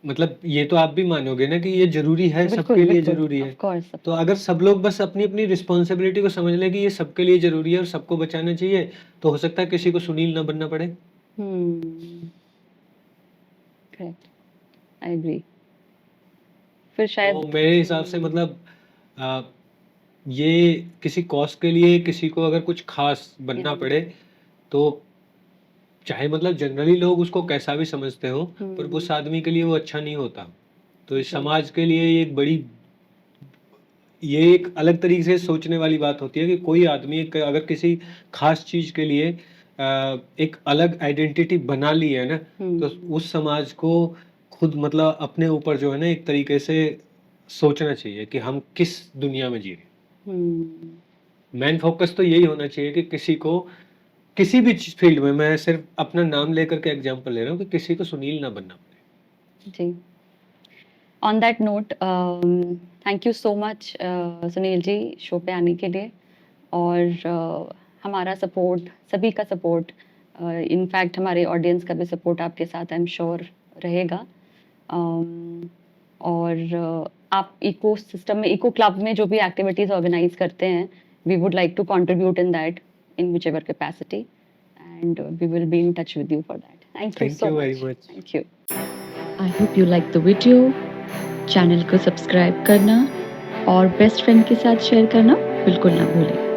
मतलब ये तो आप भी मानोगे ना कि ये ज़रूरी है, बिल्कुल, सबके लिए बिल्कुल, ज़रूरी ऑफ है। कोर्स, ऑफ तो कोर्स। अगर सब लोग बस अपनी-अपनी रिस्पॉन्सिबिलिटी को समझ लें कि ये सबके लिए ज़रूरी है और सबको बचाना चाहिए, तो हो सकता है किसी को सुनील ना बनना पड़े। हुँ, करेक्ट, आई एग्री। फिर तो शायद मेरे हिसाब से मतलब अ, ये किसी कॉज़ के लिए किसी को अगर कुछ ख़ास बनना या पड़े, तो चाहे मतलब जनरली लोग उसको कैसा भी समझते हों, पर हुँ, उस आदमी के लिए वो अच्छा नहीं होता। तो इस जी, समाज के लिए ये एक बड़ी, ये एक अलग तरीके से सोचने वाली बात होती है कि कोई आदमी अगर किसी खास चीज़ के लिए एक अलग आइडेंटिटी बना ली है ना, तो हुँ, उस समाज को खुद मतलब अपने ऊपर जो है ना एक तरीके से सोचना चाहिए कि हम किस दुनिया में जी रहे हैं। हुँ, मेन फोकस तो यही होना चाहिए कि किसी को किसी भी फील्ड में, मैं सिर्फ अपना नाम लेकर के एग्जांपल ले रहा हूँ, कि किसी को सुनील ना बनना पड़े। जी। On that note thank you so much Sunil ji show पे आने के लिए और हमारा सपोर्ट, सभी का सपोर्ट, इनफैक्ट हमारे ऑडियंस का भी सपोर्ट आपके साथ आई एम श्योर रहेगा। और आप इको सिस्टम में, इको क्लब में जो भी एक्टिविटीज़ ऑर्गेनाइज करते हैं, we would like to contribute in that in whichever capacity, and we will be in touch with you for that. Thank you thank so you very much. Much. Thank you. I hope you like the video. Channel को subscribe करना और best friend के साथ share करना बिल्कुल ना भूलें।